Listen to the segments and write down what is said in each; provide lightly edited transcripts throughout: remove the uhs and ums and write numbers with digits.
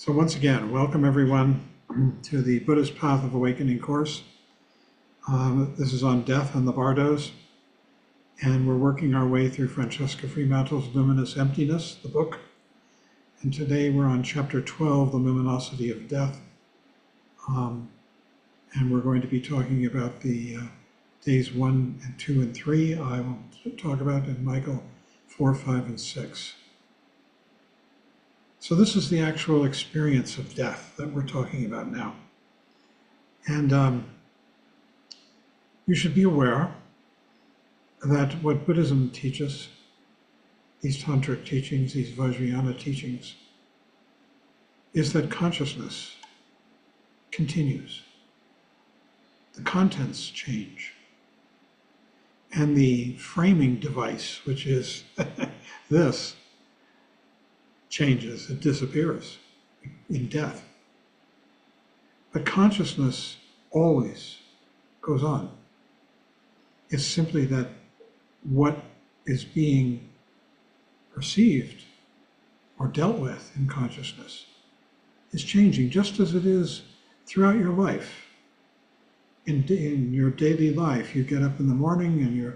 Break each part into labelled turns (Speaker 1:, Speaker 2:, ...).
Speaker 1: So once again, welcome everyone to the Buddhist Path of Awakening course. This is on death and the Bardos, and we're working our way through Francesca Fremantle's Luminous Emptiness, the book. And today we're on chapter 12, the luminosity of death. And we're going to be talking about the days 1 and 2 and 3. I will talk about in Michael 4, 5, and 6. So this is the actual experience of death that we're talking about now. And you should be aware that what Buddhism teaches, these tantric teachings, these Vajrayana teachings, is that consciousness continues. The contents change. And the framing device, which is this, changes, it disappears in death. But consciousness always goes on. It's simply that what is being perceived or dealt with in consciousness is changing, just as it is throughout your life. In your daily life, you get up in the morning and you're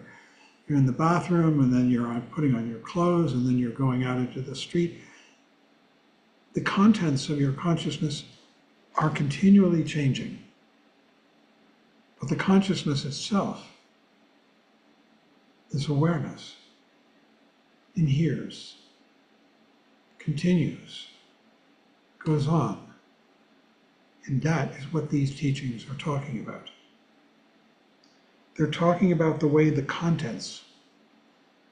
Speaker 1: in the bathroom, and then you're putting on your clothes, and then you're going out into the street. The contents of your consciousness are continually changing. But the consciousness itself, this awareness, inheres, continues, goes on. And that is what these teachings are talking about. They're talking about the way the contents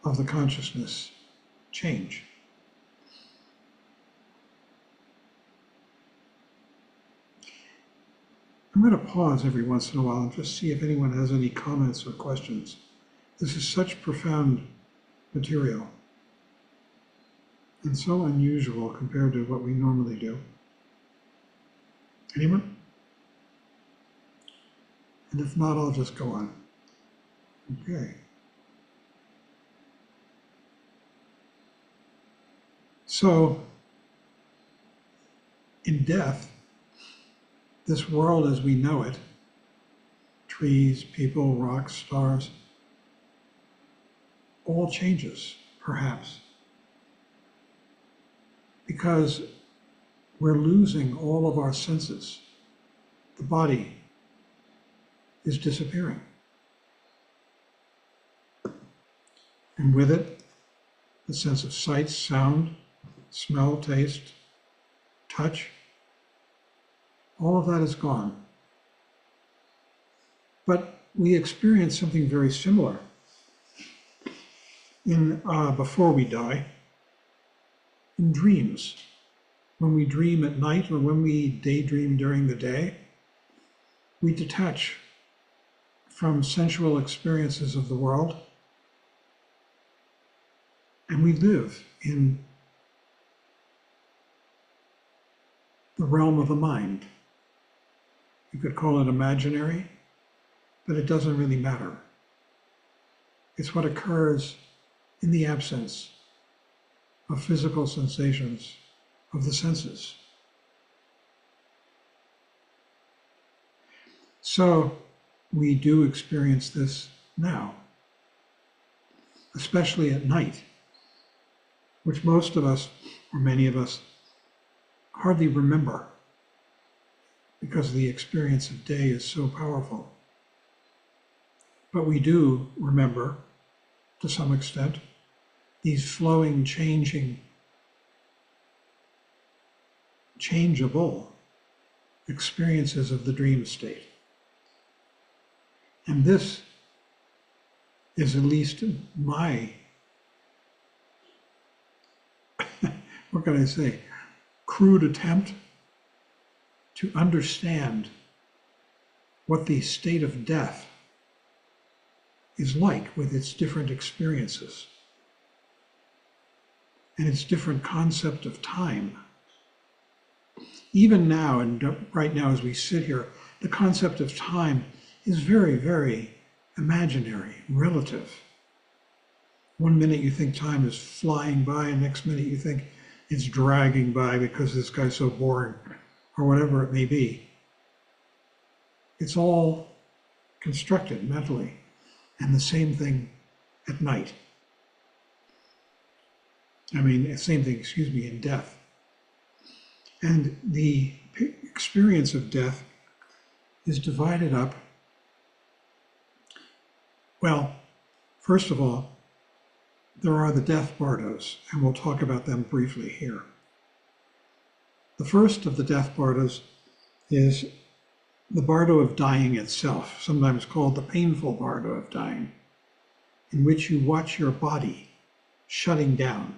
Speaker 1: of the consciousness change. I'm going to pause every once in a while and just see if anyone has any comments or questions. This is such profound material and so unusual compared to what we normally do. Anyone? And if not, I'll just go on. Okay. So, in death, this world as we know it, trees, people, rocks, stars, all changes, perhaps, because we're losing all of our senses. The body is disappearing. And with it, the sense of sight, sound, smell, taste, touch, all of that is gone. But we experience something very similar before we die, in dreams. When we dream at night or when we daydream during the day, we detach from sensual experiences of the world, and we live in the realm of the mind. You could call it imaginary, but it doesn't really matter. It's what occurs in the absence of physical sensations of the senses. So we do experience this now, especially at night, which most of us, or many of us, hardly remember because the experience of day is so powerful. But we do remember, to some extent, these flowing, changing, changeable experiences of the dream state. And this is at least my, what can I say, crude attempt to understand what the state of death is like with its different experiences and its different concept of time. Even now, and right now as we sit here, the concept of time is very, very imaginary, relative. One minute you think time is flying by, and next minute you think it's dragging by because this guy's so boring, or whatever it may be. It's all constructed mentally, and the same thing at night. Same thing, in death. And the experience of death is divided up. Well, first of all, there are the death bardos, and we'll talk about them briefly here. The first of the death bardos is the bardo of dying itself, sometimes called the painful bardo of dying, in which you watch your body shutting down.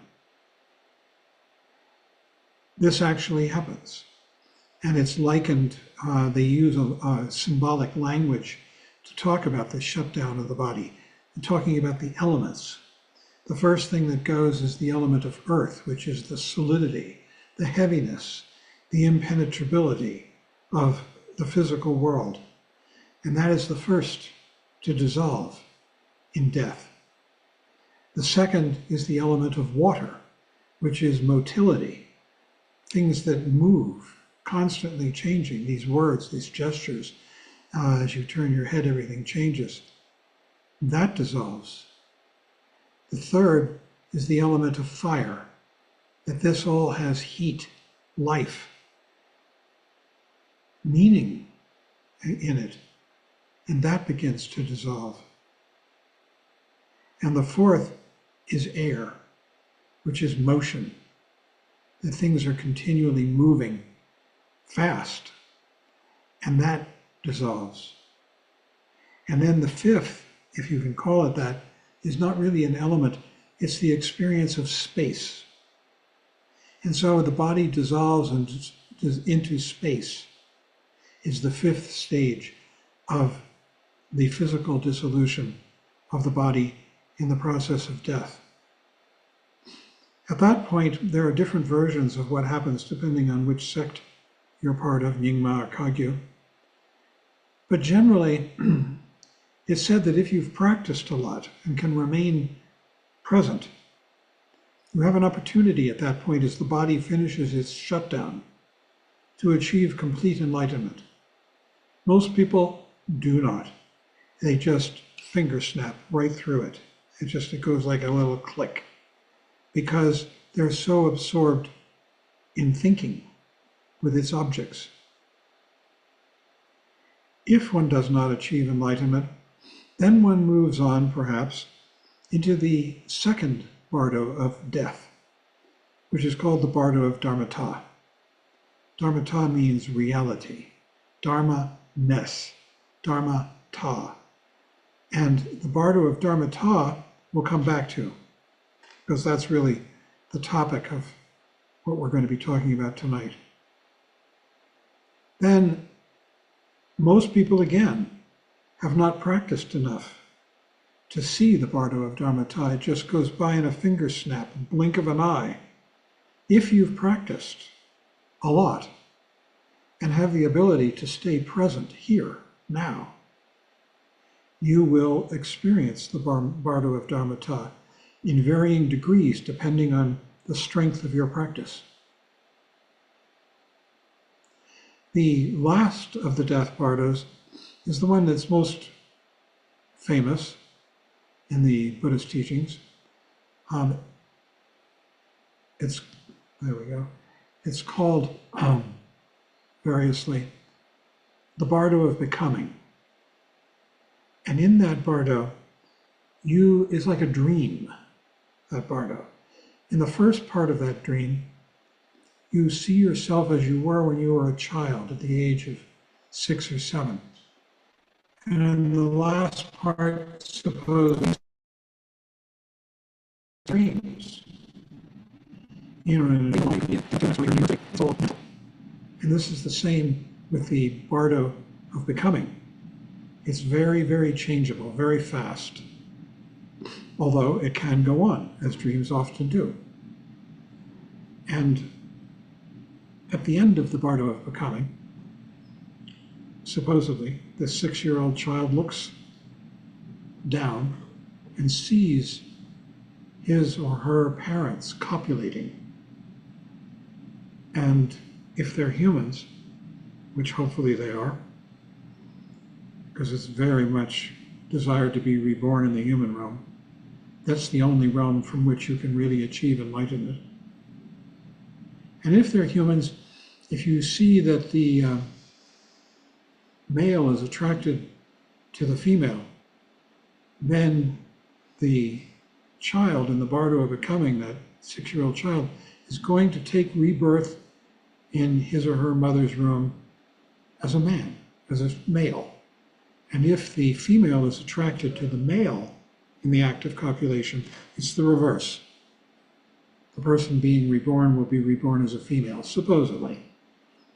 Speaker 1: This actually happens, and it's likened, they use a symbolic language to talk about the shutdown of the body, and talking about the elements. The first thing that goes is the element of earth, which is the solidity, the heaviness, the impenetrability of the physical world. And that is the first to dissolve in death. The second is the element of water, which is motility, things that move, constantly changing, these words, these gestures. As you turn your head, everything changes. That dissolves. The third is the element of fire, that this all has heat, life, meaning in it, and that begins to dissolve. And the fourth is air, which is motion, that things are continually moving fast, and that dissolves. And then the fifth, if you can call it that, is not really an element, it's the experience of space. And so the body dissolves into space, is the fifth stage of the physical dissolution of the body in the process of death. At that point, there are different versions of what happens depending on which sect you're part of, Nyingma or Kagyu. But generally, it's said that if you've practiced a lot and can remain present, you have an opportunity at that point as the body finishes its shutdown to achieve complete enlightenment. Most people do not. They just finger snap right through it. It goes like a little click because they're so absorbed in thinking with its objects. If one does not achieve enlightenment, then one moves on, perhaps, into the second bardo of death, which is called the bardo of dharmata. Dharmata means reality. Dharma-ness. Dharmata. And the bardo of dharmata we'll come back to, because that's really the topic of what we're going to be talking about tonight. Then, most people, again, have not practiced enough to see the bardo of dharmata. It just goes by in a finger snap, a blink of an eye. If you've practiced a lot and have the ability to stay present here, now, you will experience the bardo of dharmata in varying degrees depending on the strength of your practice. The last of the death bardos is the one that's most famous in the Buddhist teachings. There we go. It's called variously the bardo of becoming. And in that bardo, it's like a dream, that bardo. In the first part of that dream, you see yourself as you were when you were a child at the age of 6 or 7. And in the last part, suppose dreams. And this is the same with the bardo of becoming. It's very, very changeable, very fast, although it can go on, as dreams often do. And at the end of the bardo of becoming, supposedly, the 6-year-old child looks down and sees his or her parents copulating And if they're humans, which hopefully they are, because it's very much desired to be reborn in the human realm, that's the only realm from which you can really achieve enlightenment. And if they're humans, if you see that the male is attracted to the female, then the child in the bardo of becoming, that 6-year-old child, is going to take rebirth in his or her mother's room as a man, as a male. And if the female is attracted to the male in the act of copulation, it's the reverse. The person being reborn will be reborn as a female, supposedly.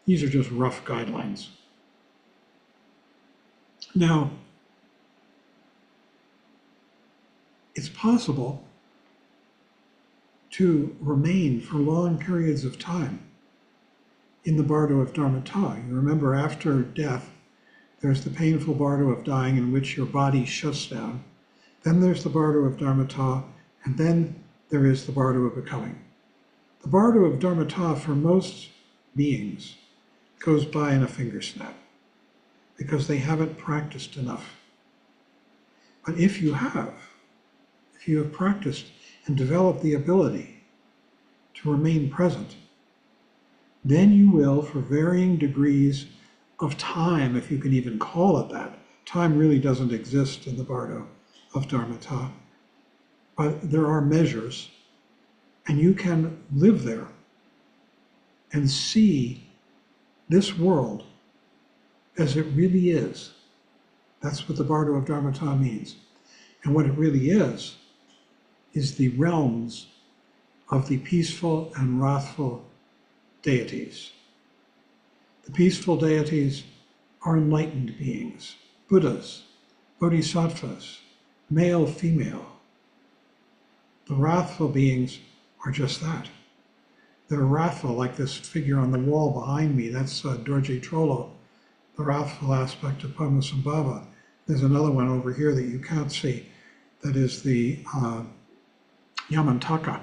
Speaker 1: These are just rough guidelines. Now, it's possible to remain for long periods of time in the bardo of dharmata. You remember, after death, there's the painful bardo of dying in which your body shuts down. Then there's the bardo of dharmata, and then there is the bardo of becoming. The bardo of dharmata for most beings goes by in a finger snap because they haven't practiced enough. But if you have practiced and developed the ability to remain present, then you will, for varying degrees of time, if you can even call it that. Time really doesn't exist in the bardo of dharmata, but there are measures, and you can live there and see this world as it really is. That's what the bardo of dharmata means. And what it really is the realms of the peaceful and wrathful deities. The peaceful deities are enlightened beings, Buddhas, Bodhisattvas, male, female. The wrathful beings are just that. They're wrathful, like this figure on the wall behind me. That's Dorje Trollo, the wrathful aspect of Padmasambhava. There's another one over here that you can't see. That is the Yamantaka.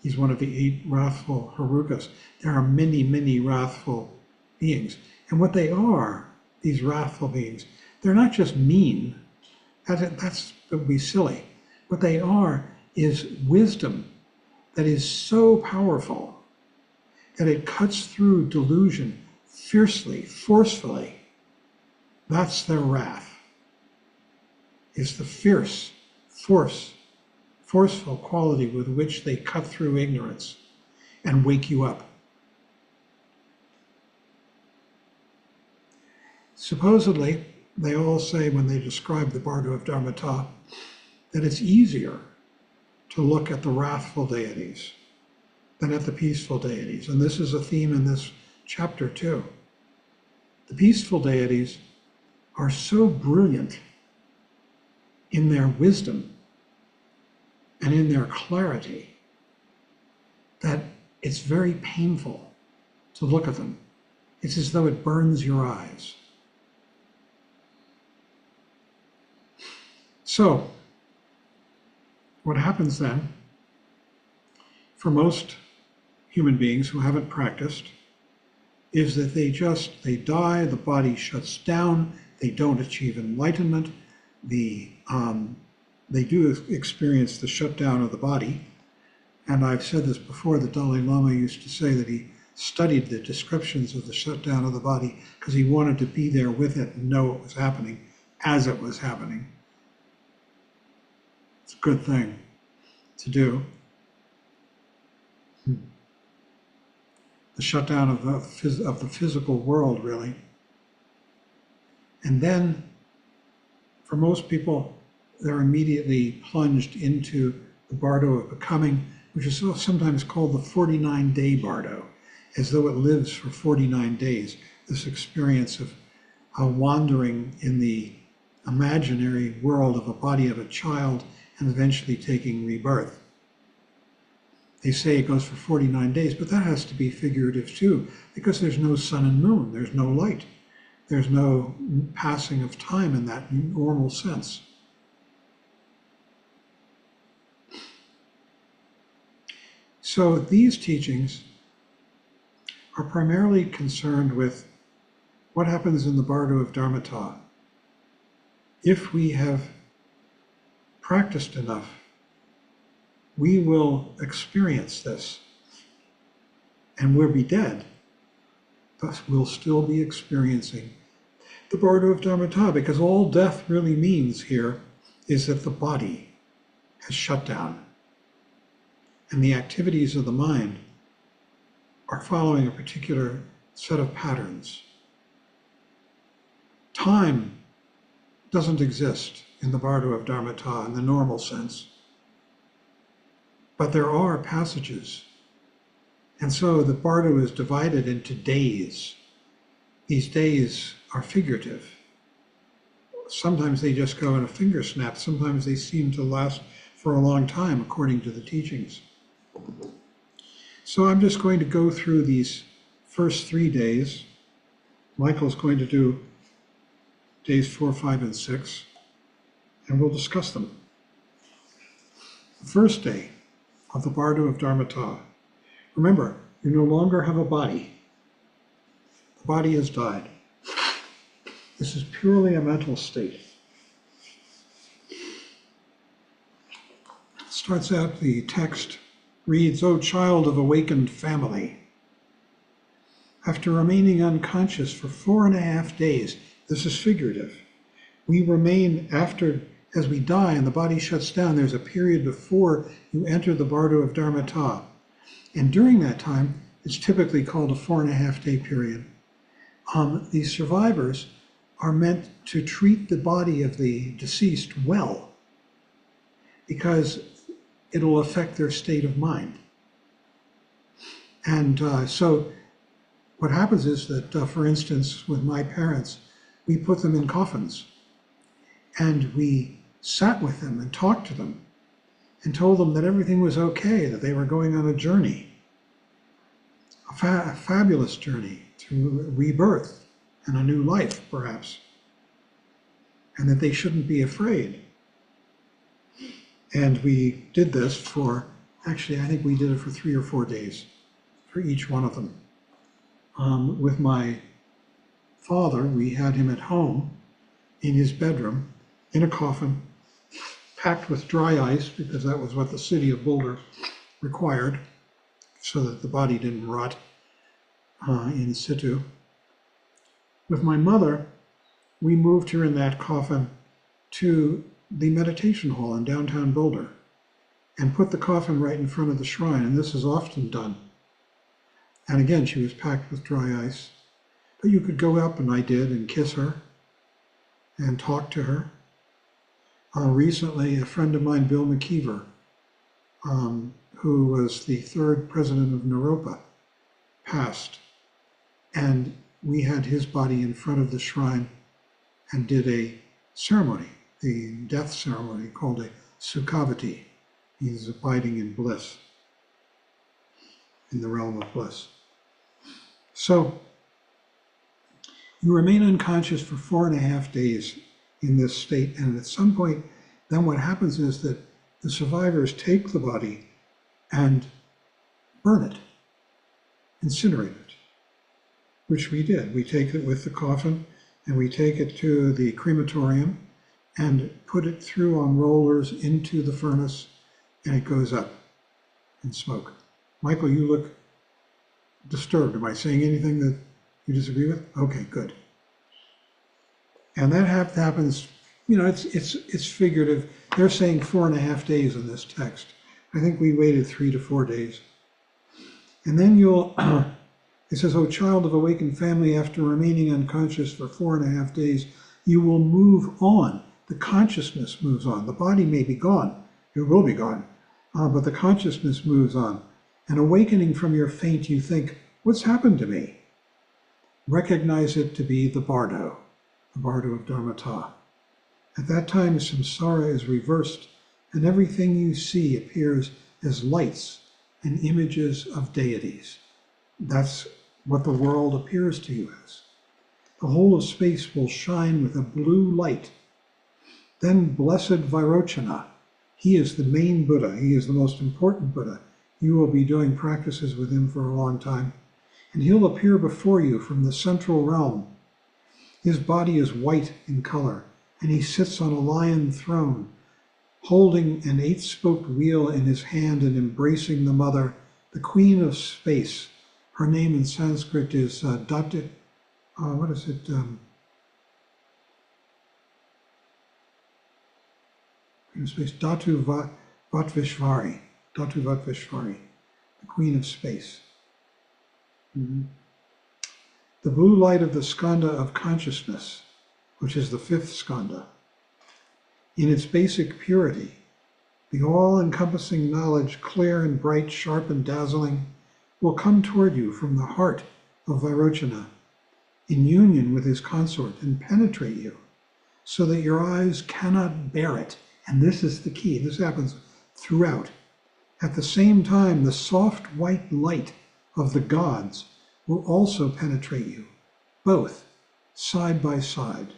Speaker 1: He's one of the 8 wrathful Harukas. There are many, many wrathful beings. And what they are, these wrathful beings, they're not just mean. That would be silly. What they are is wisdom that is so powerful that it cuts through delusion fiercely, forcefully. That's their wrath. It's the fierce, forceful quality with which they cut through ignorance and wake you up. Supposedly, they all say when they describe the bardo of dharmata that it's easier to look at the wrathful deities than at the peaceful deities. And this is a theme in this chapter too. The peaceful deities are so brilliant in their wisdom and in their clarity that it's very painful to look at them. It's as though it burns your eyes. So, what happens then, for most human beings who haven't practiced, is that they die, the body shuts down, they don't achieve enlightenment, they do experience the shutdown of the body. And I've said this before, the Dalai Lama used to say that he studied the descriptions of the shutdown of the body because he wanted to be there with it and know what was happening as it was happening. It's a good thing to do. The shutdown of the physical world, really. And then, for most people, they're immediately plunged into the bardo of becoming, which is sometimes called the 49-day bardo, as though it lives for 49 days, this experience of wandering in the imaginary world of a body of a child and eventually taking rebirth. They say it goes for 49 days, but that has to be figurative too, because there's no sun and moon, there's no light, there's no passing of time in that normal sense. So these teachings are primarily concerned with what happens in the bardo of Dharmata. If we have practiced enough, we will experience this, and we'll be dead, but we'll still be experiencing the bardo of Dharmata, because all death really means here is that the body has shut down, and the activities of the mind are following a particular set of patterns. Time doesn't exist in the bardo of Dharmata in the normal sense, but there are passages. And so the bardo is divided into days. These days are figurative. Sometimes they just go in a finger snap. Sometimes they seem to last for a long time, according to the teachings. So I'm just going to go through these first 3 days. Michael's going to do days 4, 5, and 6, and we'll discuss them. The first day of the bardo of Dharmata. Remember, you no longer have a body. The body has died. This is purely a mental state. It starts out, the text reads, "O child of awakened family, after remaining unconscious for 4.5 days," this is figurative, we remain after, as we die and the body shuts down, there's a period before you enter the bardo of Dharmata. And during that time, it's typically called a 4.5 day period. These survivors are meant to treat the body of the deceased well, because it'll affect their state of mind. And so what happens is that, for instance, with my parents, we put them in coffins, and we sat with them and talked to them and told them that everything was okay, that they were going on a journey, a fabulous journey to rebirth and a new life, perhaps, and that they shouldn't be afraid. And we did this for, actually, I think we did it for 3 or 4 days for each one of them. With my father, we had him at home in his bedroom in a coffin, packed with dry ice, because that was what the city of Boulder required, so that the body didn't rot in situ. With my mother, we moved her in that coffin to the meditation hall in downtown Boulder and put the coffin right in front of the shrine, and this is often done. And again, she was packed with dry ice, but you could go up, and I did, and kiss her and talk to her. Recently, a friend of mine, Bill McKeever, who was the 3rd president of Naropa, passed, and we had his body in front of the shrine and did a ceremony, the death ceremony called a Sukhavati. He's abiding in bliss, in the realm of bliss. So you remain unconscious for 4.5 days in this state, and at some point, then what happens is that the survivors take the body and burn it, incinerate it, which we did. We take it with the coffin, and we take it to the crematorium and put it through on rollers into the furnace, and it goes up in smoke. Michael, you look disturbed. Am I saying anything that you disagree with? Okay, good. And that happens, you know, it's figurative. They're saying 4.5 days in this text. I think we waited 3 to 4 days. And then it says, "O child of awakened family, after remaining unconscious for 4.5 days, you will move on." The consciousness moves on. The body may be gone. It will be gone. But the consciousness moves on. And awakening from your faint, you think, "What's happened to me?" Recognize it to be the bardo of Dharmata. At that time, samsara is reversed, and everything you see appears as lights and images of deities. That's what the world appears to you as. The whole of space will shine with a blue light. Then blessed Vairochana, he is the main Buddha. He is the most important Buddha. You will be doing practices with him for a long time. and he'll appear before you from the central realm. His body is white in color, and he sits on a lion throne, holding an 8-spoked wheel in his hand and embracing the mother, the queen of space. Her name in Sanskrit is Datu, what is it? In space, Vatvishvari, the queen of space. Mm-hmm. The blue light of the skanda of consciousness, which is the 5th skanda, in its basic purity, the all-encompassing knowledge, clear and bright, sharp and dazzling, will come toward you from the heart of Vairochana, in union with his consort, and penetrate you, so that your eyes cannot bear it. And this is the key. This happens throughout. At the same time, the soft white light of the gods will also penetrate you, both side by side.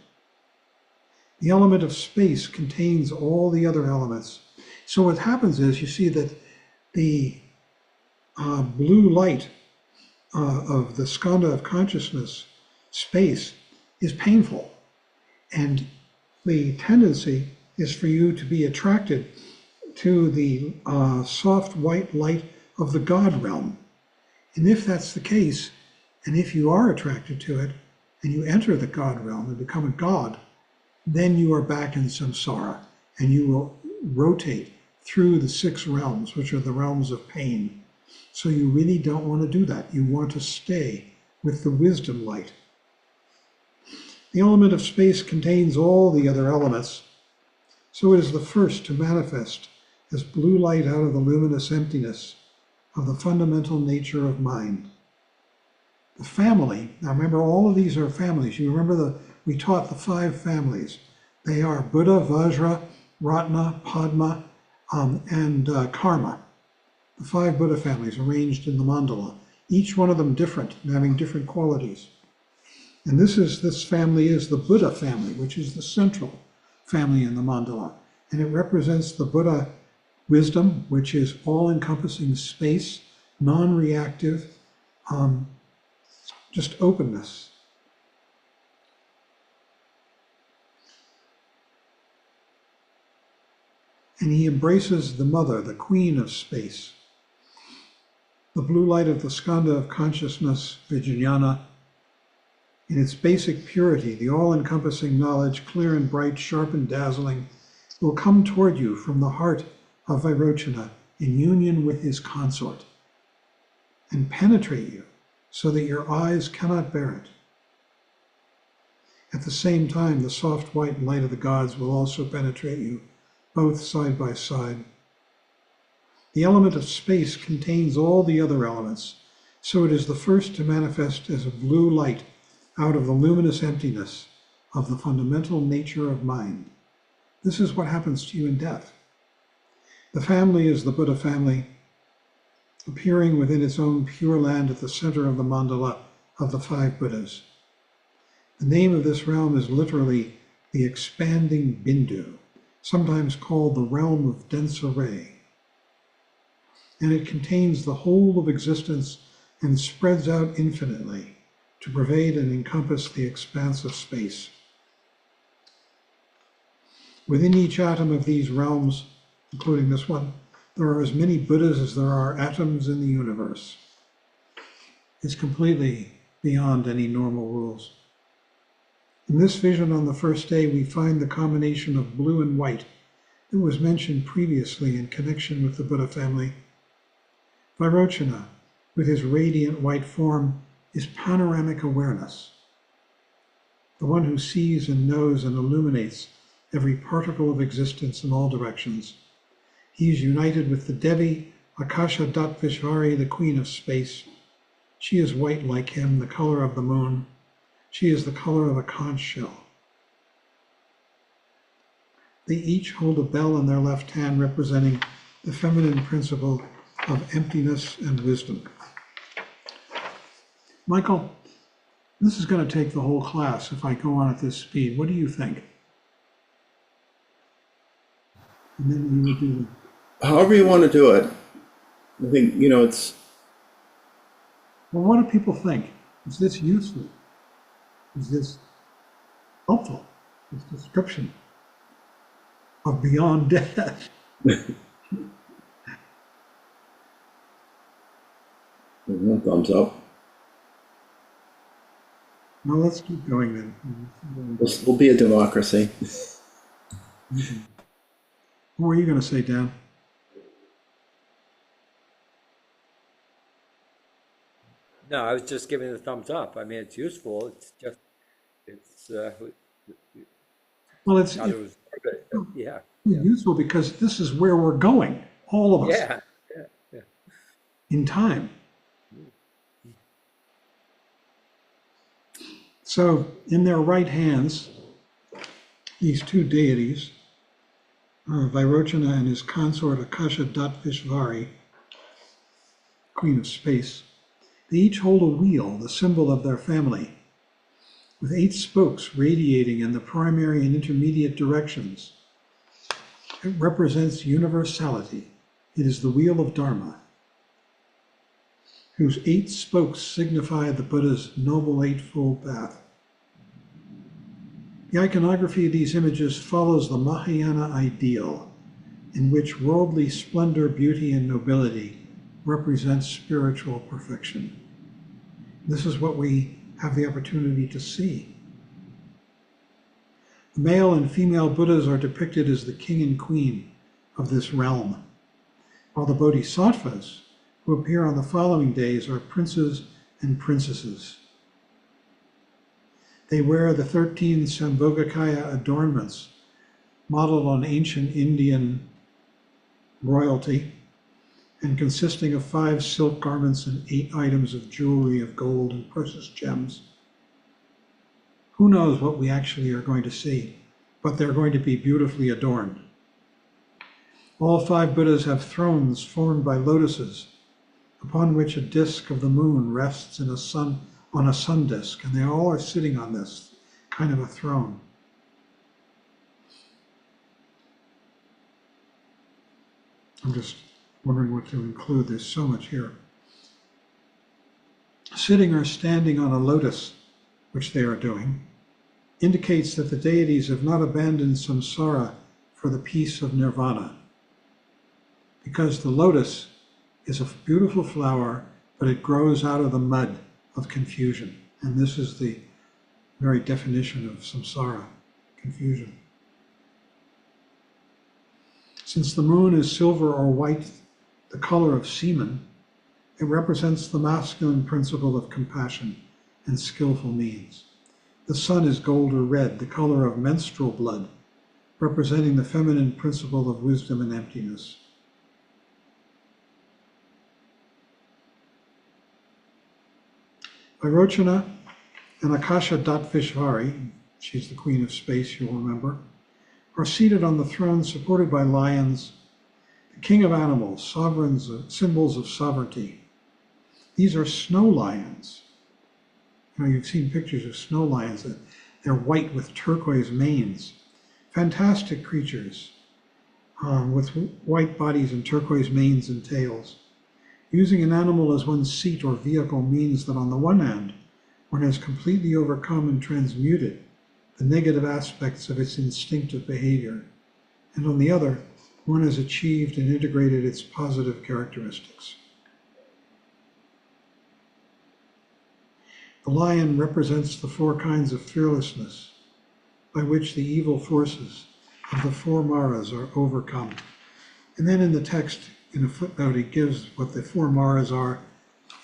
Speaker 1: The element of space contains all the other elements. So what happens is you see that the blue light of the skanda of consciousness, space, is painful. And the tendency is for you to be attracted to the soft white light of the God realm. And if that's the case, and if you are attracted to it, and you enter the God realm and become a god, then you are back in samsara, and you will rotate through the 6 realms, which are the realms of pain. So you really don't want to do that. You want to stay with the wisdom light. The element of space contains all the other elements, so it is the first to manifest as blue light out of the luminous emptiness of the fundamental nature of mind. The family, now remember, all of these are families. You remember we taught the 5 families. They are Buddha, Vajra, Ratna, Padma, and Karma. The 5 Buddha families arranged in the mandala, each one of them different and having different qualities. And this family is the Buddha family, which is the central family in the mandala. And it represents the Buddha wisdom, which is all-encompassing space, non-reactive, just openness. And he embraces the mother, the queen of space. The blue light of the skanda of consciousness, Vijnana, in its basic purity, the all-encompassing knowledge, clear and bright, sharp and dazzling, will come toward you from the heart of Vairochana in union with his consort, and penetrate you so that your eyes cannot bear it. At the same time, the soft white light of the gods will also penetrate you, both side by side. The element of space contains all the other elements, so it is the first to manifest as a blue light out of the luminous emptiness of the fundamental nature of mind. This is what happens to you in death. The family is the Buddha family, appearing within its own pure land at the center of the mandala of the 5 Buddhas. The name of this realm is literally the expanding Bindu, sometimes called the realm of dense array. And it contains the whole of existence and spreads out infinitely to pervade and encompass the expanse of space. Within each atom of these realms, including this one, there are as many Buddhas as there are atoms in the universe. It's completely beyond any normal rules. In this vision on the first day, we find the combination of blue and white that was mentioned previously in connection with the Buddha family. Vairochana, with his radiant white form, is panoramic awareness, the one who sees and knows and illuminates every particle of existence in all directions. He is united with the Devi, Akasha Vishvari, the queen of space. She is white like him, the color of the moon. She is the color of a conch shell. They each hold a bell in their left hand representing the feminine principle of emptiness and wisdom. Michael, this is going to take the whole class if I go on at this speed. What do you think? And then we will do
Speaker 2: However you want to do it. I think, it's
Speaker 1: Well, what do people think? Is this useful? Is this helpful? This description of beyond death?
Speaker 2: Thumbs up.
Speaker 1: Well, let's keep going then.
Speaker 2: We'll be a democracy.
Speaker 1: What were you going to say, Dan?
Speaker 3: No, I was just giving it a thumbs up. I mean, it's useful. It's just, it's,
Speaker 1: Well, it's
Speaker 3: not it was, yeah,
Speaker 1: useful because this is where we're going, all of us,
Speaker 3: yeah, yeah.
Speaker 1: in time. So, in their right hands, these two deities, Vairochana and his consort Akasha Datvishvari, Queen of Space, they each hold a wheel, the symbol of their family, with 8 spokes radiating in the primary and intermediate directions. It represents universality. It is the wheel of Dharma, whose 8 spokes signify the Buddha's Noble Eightfold Path. The iconography of these images follows the Mahayana ideal, in which worldly splendor, beauty, and nobility represents spiritual perfection. This is what we have the opportunity to see. The male and female Buddhas are depicted as the king and queen of this realm, while the bodhisattvas, who appear on the following days, are princes and princesses. They wear the 13 Sambhogakaya adornments modeled on ancient Indian royalty and consisting of 5 silk garments and 8 items of jewelry of gold and precious gems. Who knows what we actually are going to see, but they're going to be beautifully adorned. All 5 Buddhas have thrones formed by lotuses, upon which a disk of the moon rests on a sun disk, and they all are sitting on this kind of a throne. I'm just wondering what to include. There's so much here. Sitting or standing on a lotus, which they are doing, indicates that the deities have not abandoned samsara for the peace of nirvana, because the lotus is a beautiful flower, but it grows out of the mud of confusion. And this is the very definition of samsara, confusion. Since the moon is silver or white, the color of semen, it represents the masculine principle of compassion and skillful means. The sun is gold or red, the color of menstrual blood, representing the feminine principle of wisdom and emptiness. Vairochana and Akasha Datvishvari, she's the queen of space, you'll remember, are seated on the throne supported by lions, the king of animals, sovereigns, symbols of sovereignty. These are snow lions. You know, you've seen pictures of snow lions. They're white with turquoise manes. Fantastic creatures with white bodies and turquoise manes and tails. Using an animal as one's seat or vehicle means that on the one hand, one has completely overcome and transmuted the negative aspects of its instinctive behavior, and on the other, one has achieved and integrated its positive characteristics. The lion represents the 4 kinds of fearlessness by which the evil forces of the 4 maras are overcome. And then in the text, in a footnote, it gives what the 4 maras are.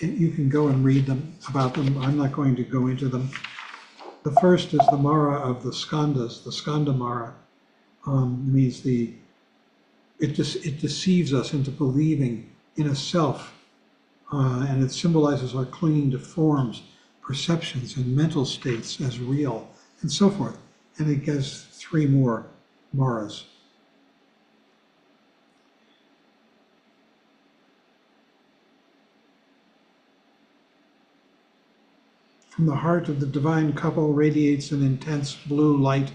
Speaker 1: You can go and read them about them. I'm not going to go into them. The first is the Mara of the Skandhas, the Skandha Mara. Means it deceives us into believing in a self, and it symbolizes our clinging to forms, perceptions, and mental states as real, and so forth. And it gives 3 more Maras. From the heart of the divine couple radiates an intense blue light.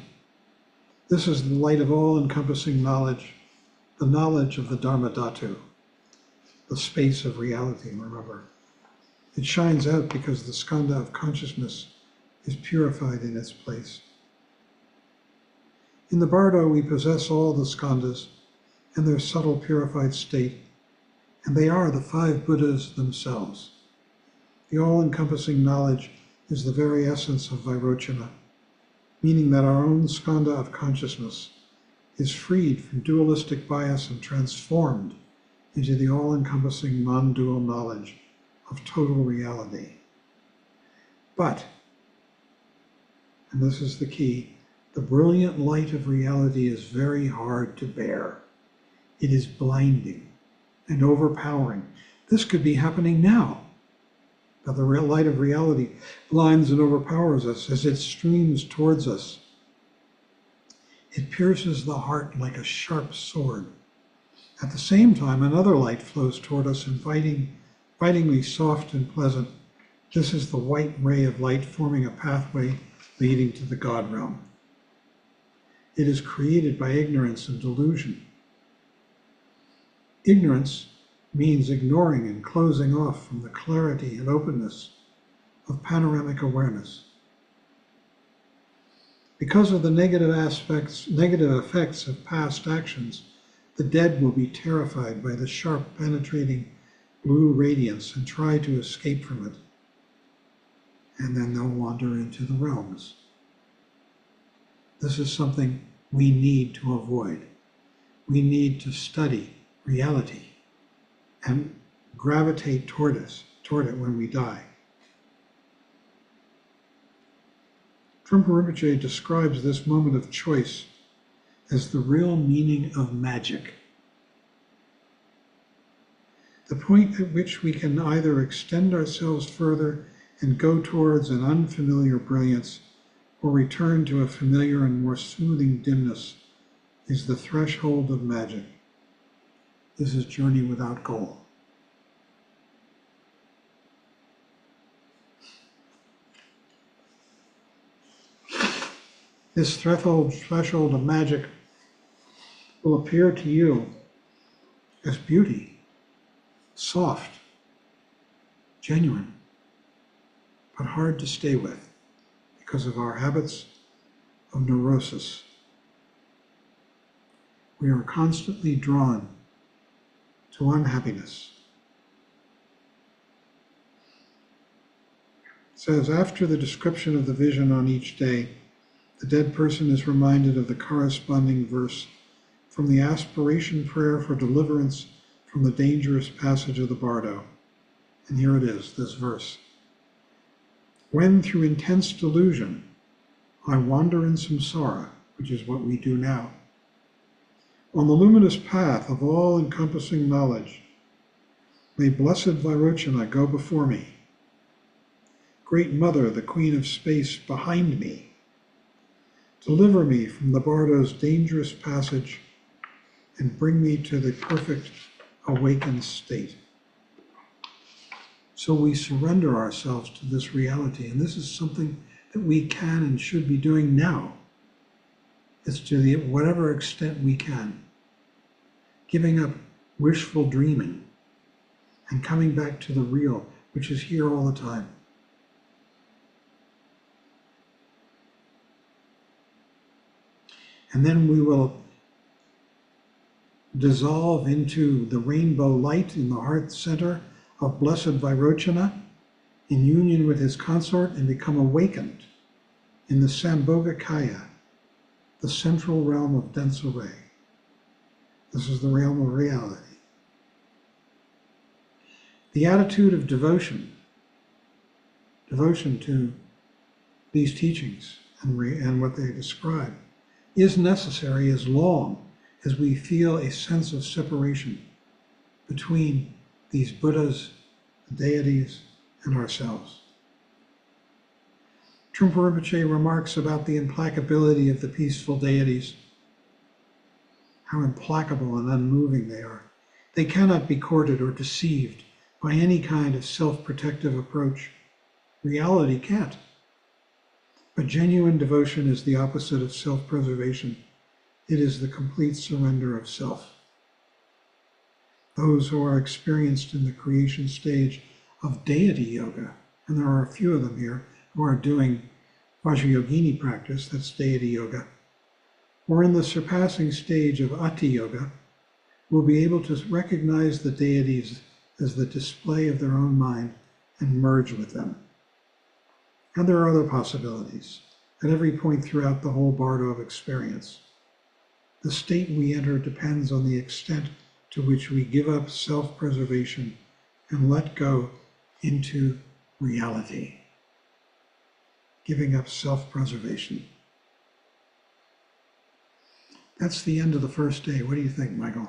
Speaker 1: This is the light of all-encompassing knowledge, the knowledge of the Dharma Dhatu, the space of reality, remember. It shines out because the skandha of consciousness is purified in its place. In the bardo, we possess all the skandhas and their subtle purified state, and they are the 5 Buddhas themselves. The all-encompassing knowledge is the very essence of Vairochana, meaning that our own skandha of consciousness is freed from dualistic bias and transformed into the all-encompassing non-dual knowledge of total reality. But, and this is the key, the brilliant light of reality is very hard to bear. It is blinding and overpowering. This could be happening now. But the light of reality blinds and overpowers us as it streams towards us. It pierces the heart like a sharp sword. At the same time, another light flows toward us, invitingly soft and pleasant. This is the white ray of light forming a pathway leading to the God realm. It is created by ignorance and delusion. Ignorance means ignoring and closing off from the clarity and openness of panoramic awareness. Because of the negative effects of past actions, the dead will be terrified by the sharp, penetrating blue radiance and try to escape from it. And then they'll wander into the realms. This is something we need to avoid. We need to study reality and gravitate toward it when we die. Trungpa Rinpoche describes this moment of choice as the real meaning of magic. The point at which we can either extend ourselves further and go towards an unfamiliar brilliance or return to a familiar and more soothing dimness is the threshold of magic. This is journey without goal. This threshold of magic will appear to you as beauty, soft, genuine, but hard to stay with because of our habits of neurosis. We are constantly drawn to unhappiness. It says, after the description of the vision on each day, the dead person is reminded of the corresponding verse from the aspiration prayer for deliverance from the dangerous passage of the bardo. And here it is, this verse. When through intense delusion I wander in samsara, which is what we do now, on the luminous path of all-encompassing knowledge, may blessed Vairochana go before me. Great Mother, the Queen of Space, behind me. Deliver me from the bardo's dangerous passage and bring me to the perfect awakened state. So we surrender ourselves to this reality, and this is something that we can and should be doing now. It's to whatever extent we can. Giving up wishful dreaming and coming back to the real, which is here all the time. And then we will dissolve into the rainbow light in the heart center of Blessed Vairochana in union with his consort and become awakened in the Sambhogakaya, the central realm of dense array. This is the realm of reality. The attitude of devotion to these teachings and what they describe, is necessary as long as we feel a sense of separation between these Buddhas, the deities, and ourselves. Trungpa Rinpoche remarks about the implacability of the peaceful deities, how implacable and unmoving they are. They cannot be courted or deceived by any kind of self-protective approach. Reality can't. But genuine devotion is the opposite of self-preservation. It is the complete surrender of self. Those who are experienced in the creation stage of deity yoga, and there are a few of them here who are doing Vajrayogini practice, that's deity yoga, or in the surpassing stage of Ati yoga, will be able to recognize the deities as the display of their own mind and merge with them. And there are other possibilities at every point throughout the whole bardo of experience. The state we enter depends on the extent to which we give up self-preservation and let go into reality. Giving up self-preservation. That's the end of the first day. What do you think, Michael?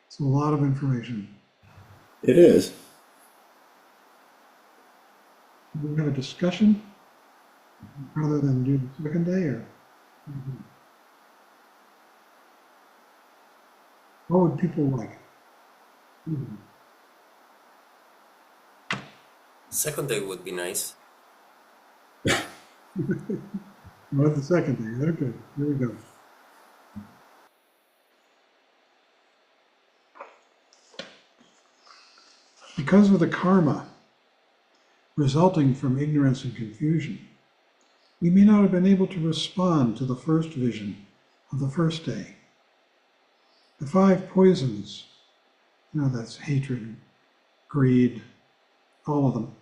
Speaker 1: It's a lot of information.
Speaker 2: It is.
Speaker 1: We have a discussion rather than do the second day, or what would people like?
Speaker 4: Second day would be nice.
Speaker 1: What the second day? Okay, here we go. Because of the karma resulting from ignorance and confusion, we may not have been able to respond to the first vision of the first day. The 5 poisons, that's hatred, greed, all of them,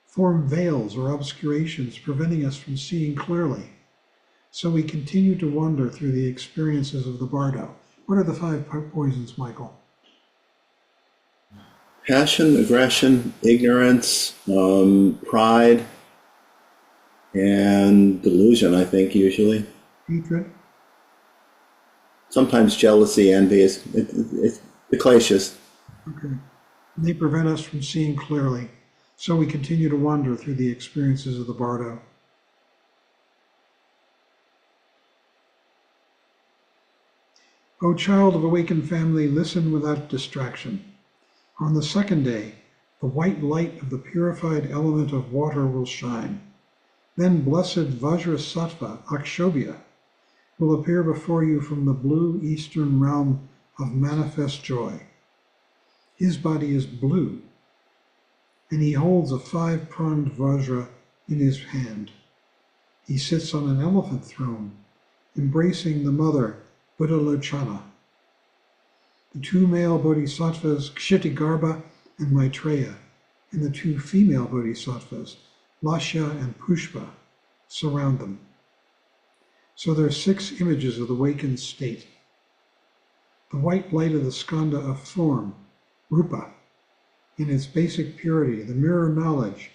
Speaker 1: form veils or obscurations preventing us from seeing clearly. So we continue to wander through the experiences of the bardo. What are the 5 poisons, Michael?
Speaker 2: Passion, aggression, ignorance, pride, and delusion, I think, usually.
Speaker 1: Hatred?
Speaker 2: Sometimes jealousy, envy. It's the clashes.
Speaker 1: Okay. And they prevent us from seeing clearly. So we continue to wander through the experiences of the bardo. O child of awakened family, listen without distraction. On the second day, the white light of the purified element of water will shine. Then blessed Vajrasattva, Akshobhya, will appear before you from the blue eastern realm of manifest joy. His body is blue, and he holds a 5-pronged Vajra in his hand. He sits on an elephant throne, embracing the mother, Buddhalochana. The 2 male bodhisattvas, Kshitigarbha and Maitreya, and the 2 female bodhisattvas, Lasya and Pushpa, surround them. So there are 6 images of the awakened state. The white light of the skandha of form, Rupa, in its basic purity, the mirror knowledge,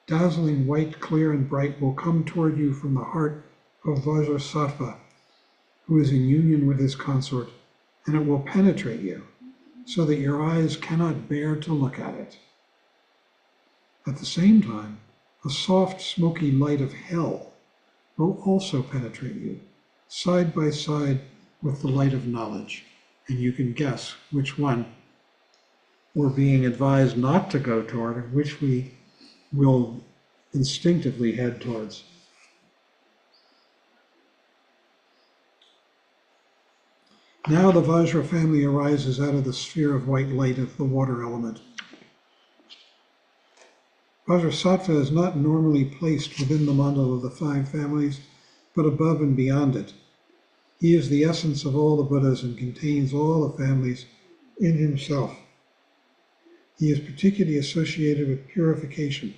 Speaker 1: dazzling white, clear, and bright, will come toward you from the heart of Vajrasattva, who is in union with his consort, and it will penetrate you, so that your eyes cannot bear to look at it. At the same time, a soft, smoky light of hell will also penetrate you, side by side with the light of knowledge, and you can guess which one we're being advised not to go toward, and which we will instinctively head towards. Now the Vajra family arises out of the sphere of white light of the water element. Vajrasattva is not normally placed within the mandala of the 5 families, but above and beyond it. He is the essence of all the Buddhas and contains all the families in himself. He is particularly associated with purification,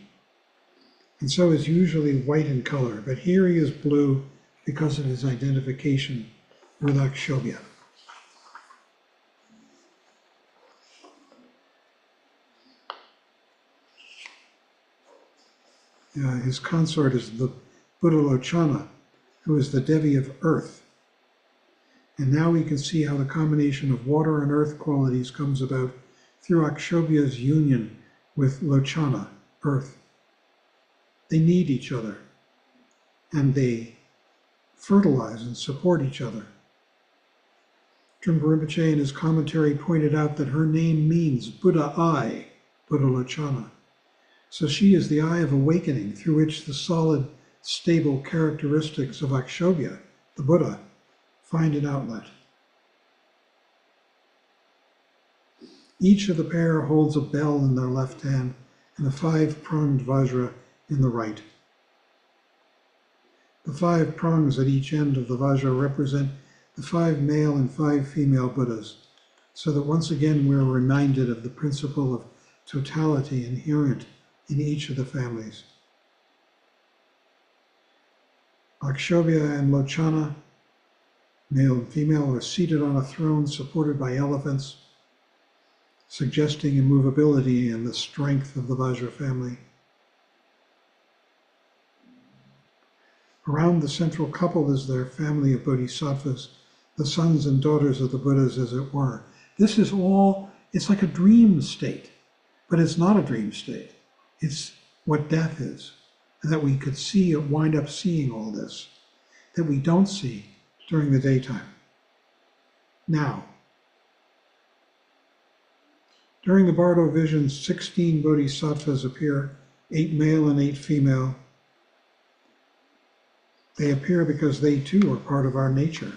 Speaker 1: and so is usually white in color, but here he is blue because of his identification with Akshobhya. His consort is the Buddhalochana, who is the Devi of earth. And now we can see how the combination of water and earth qualities comes about through Akshobhya's union with Lochana, earth. They need each other, and they fertilize and support each other. Trungpa Rinpoche in his commentary pointed out that her name means Buddha eye, Buddhalochana. So she is the eye of awakening through which the solid, stable characteristics of Akshobhya, the Buddha, find an outlet. Each of the pair holds a bell in their left hand and a 5-pronged vajra in the right. The 5 prongs at each end of the vajra represent the 5 male and 5 female Buddhas, so that once again we're reminded of the principle of totality inherent in each of the families. Akshobhya and Lochana, male and female, are seated on a throne supported by elephants, suggesting immovability and the strength of the Vajra family. Around the central couple is their family of bodhisattvas, the sons and daughters of the Buddhas, as it were. This is all, it's like a dream state, but it's not a dream state. It's what death is, and that we could see, wind up seeing all this, that we don't see during the daytime. Now, during the Bardo visions, 16 bodhisattvas appear, 8 male and 8 female. They appear because they too are part of our nature,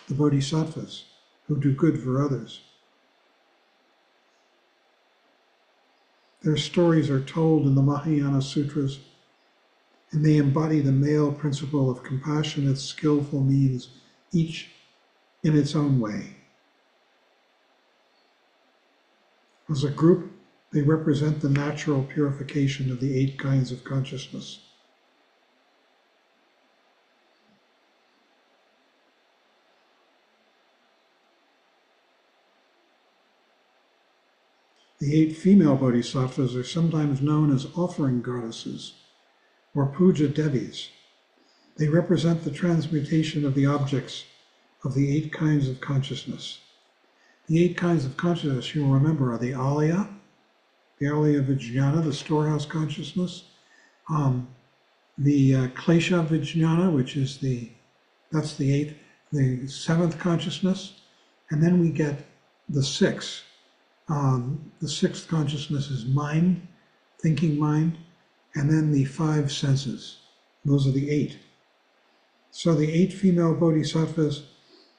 Speaker 1: the bodhisattvas, who do good for others. Their stories are told in the Mahayana Sutras, and they embody the male principle of compassionate, skillful means, each in its own way. As a group, they represent the natural purification of the 8 kinds of consciousness. The 8 female bodhisattvas are sometimes known as offering goddesses or puja devis. They represent the transmutation of the objects of the 8 kinds of consciousness. The 8 kinds of consciousness, you'll remember, are the alaya vijnana, the storehouse consciousness, the klesha vijnana, which is that's the 7th consciousness, and then we get the 6. The 6th consciousness is mind, thinking mind, and then the 5 senses. Those are the 8. So the 8 female bodhisattvas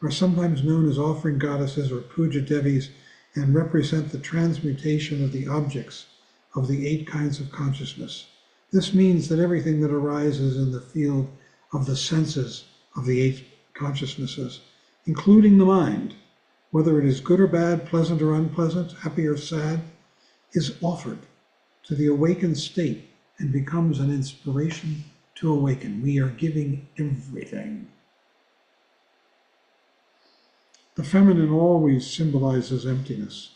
Speaker 1: are sometimes known as offering goddesses or puja devis and represent the transmutation of the objects of the 8 kinds of consciousness. This means that everything that arises in the field of the senses of the 8 consciousnesses, including the mind, whether it is good or bad, pleasant or unpleasant, happy or sad, is offered to the awakened state and becomes an inspiration to awaken. We are giving everything. The feminine always symbolizes emptiness.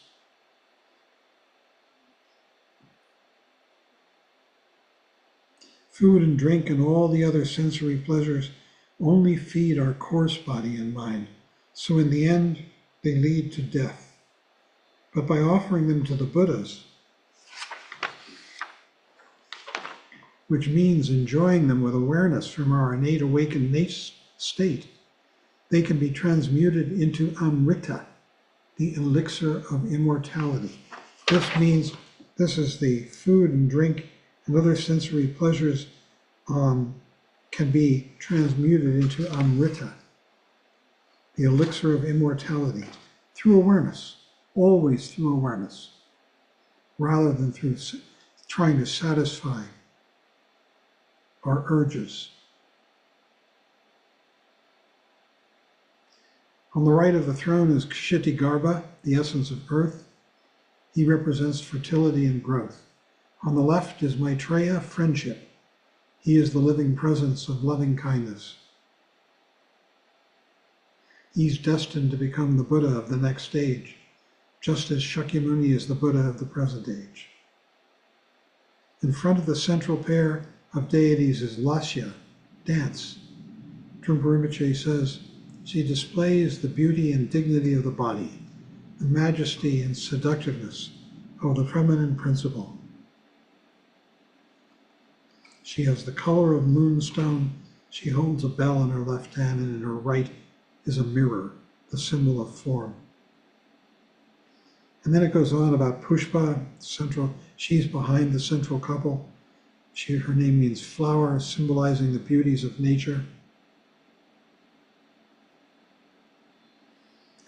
Speaker 1: Food and drink and all the other sensory pleasures only feed our coarse body and mind, so in the end, they lead to death. But by offering them to the Buddhas, which means enjoying them with awareness from our innate awakened state, they can be transmuted into Amrita, the elixir of immortality. This means this is the food and drink and other sensory pleasures can be transmuted into Amrita, the elixir of immortality, through awareness, always through awareness, rather than through trying to satisfy our urges. On the right of the throne is Kshitigarbha, the essence of earth. He represents fertility and growth. On the left is Maitreya, friendship. He is the living presence of loving kindness. He's destined to become the Buddha of the next age, just as Shakyamuni is the Buddha of the present age. In front of the central pair of deities is Lasya, dance. Trungpa Rinpoche says, she displays the beauty and dignity of the body, the majesty and seductiveness of the feminine principle. She has the color of moonstone. She holds a bell in her left hand, and in her right is a mirror, the symbol of form. And then it goes on about Pushpa, central. She's behind the central couple. Her name means flower, symbolizing the beauties of nature.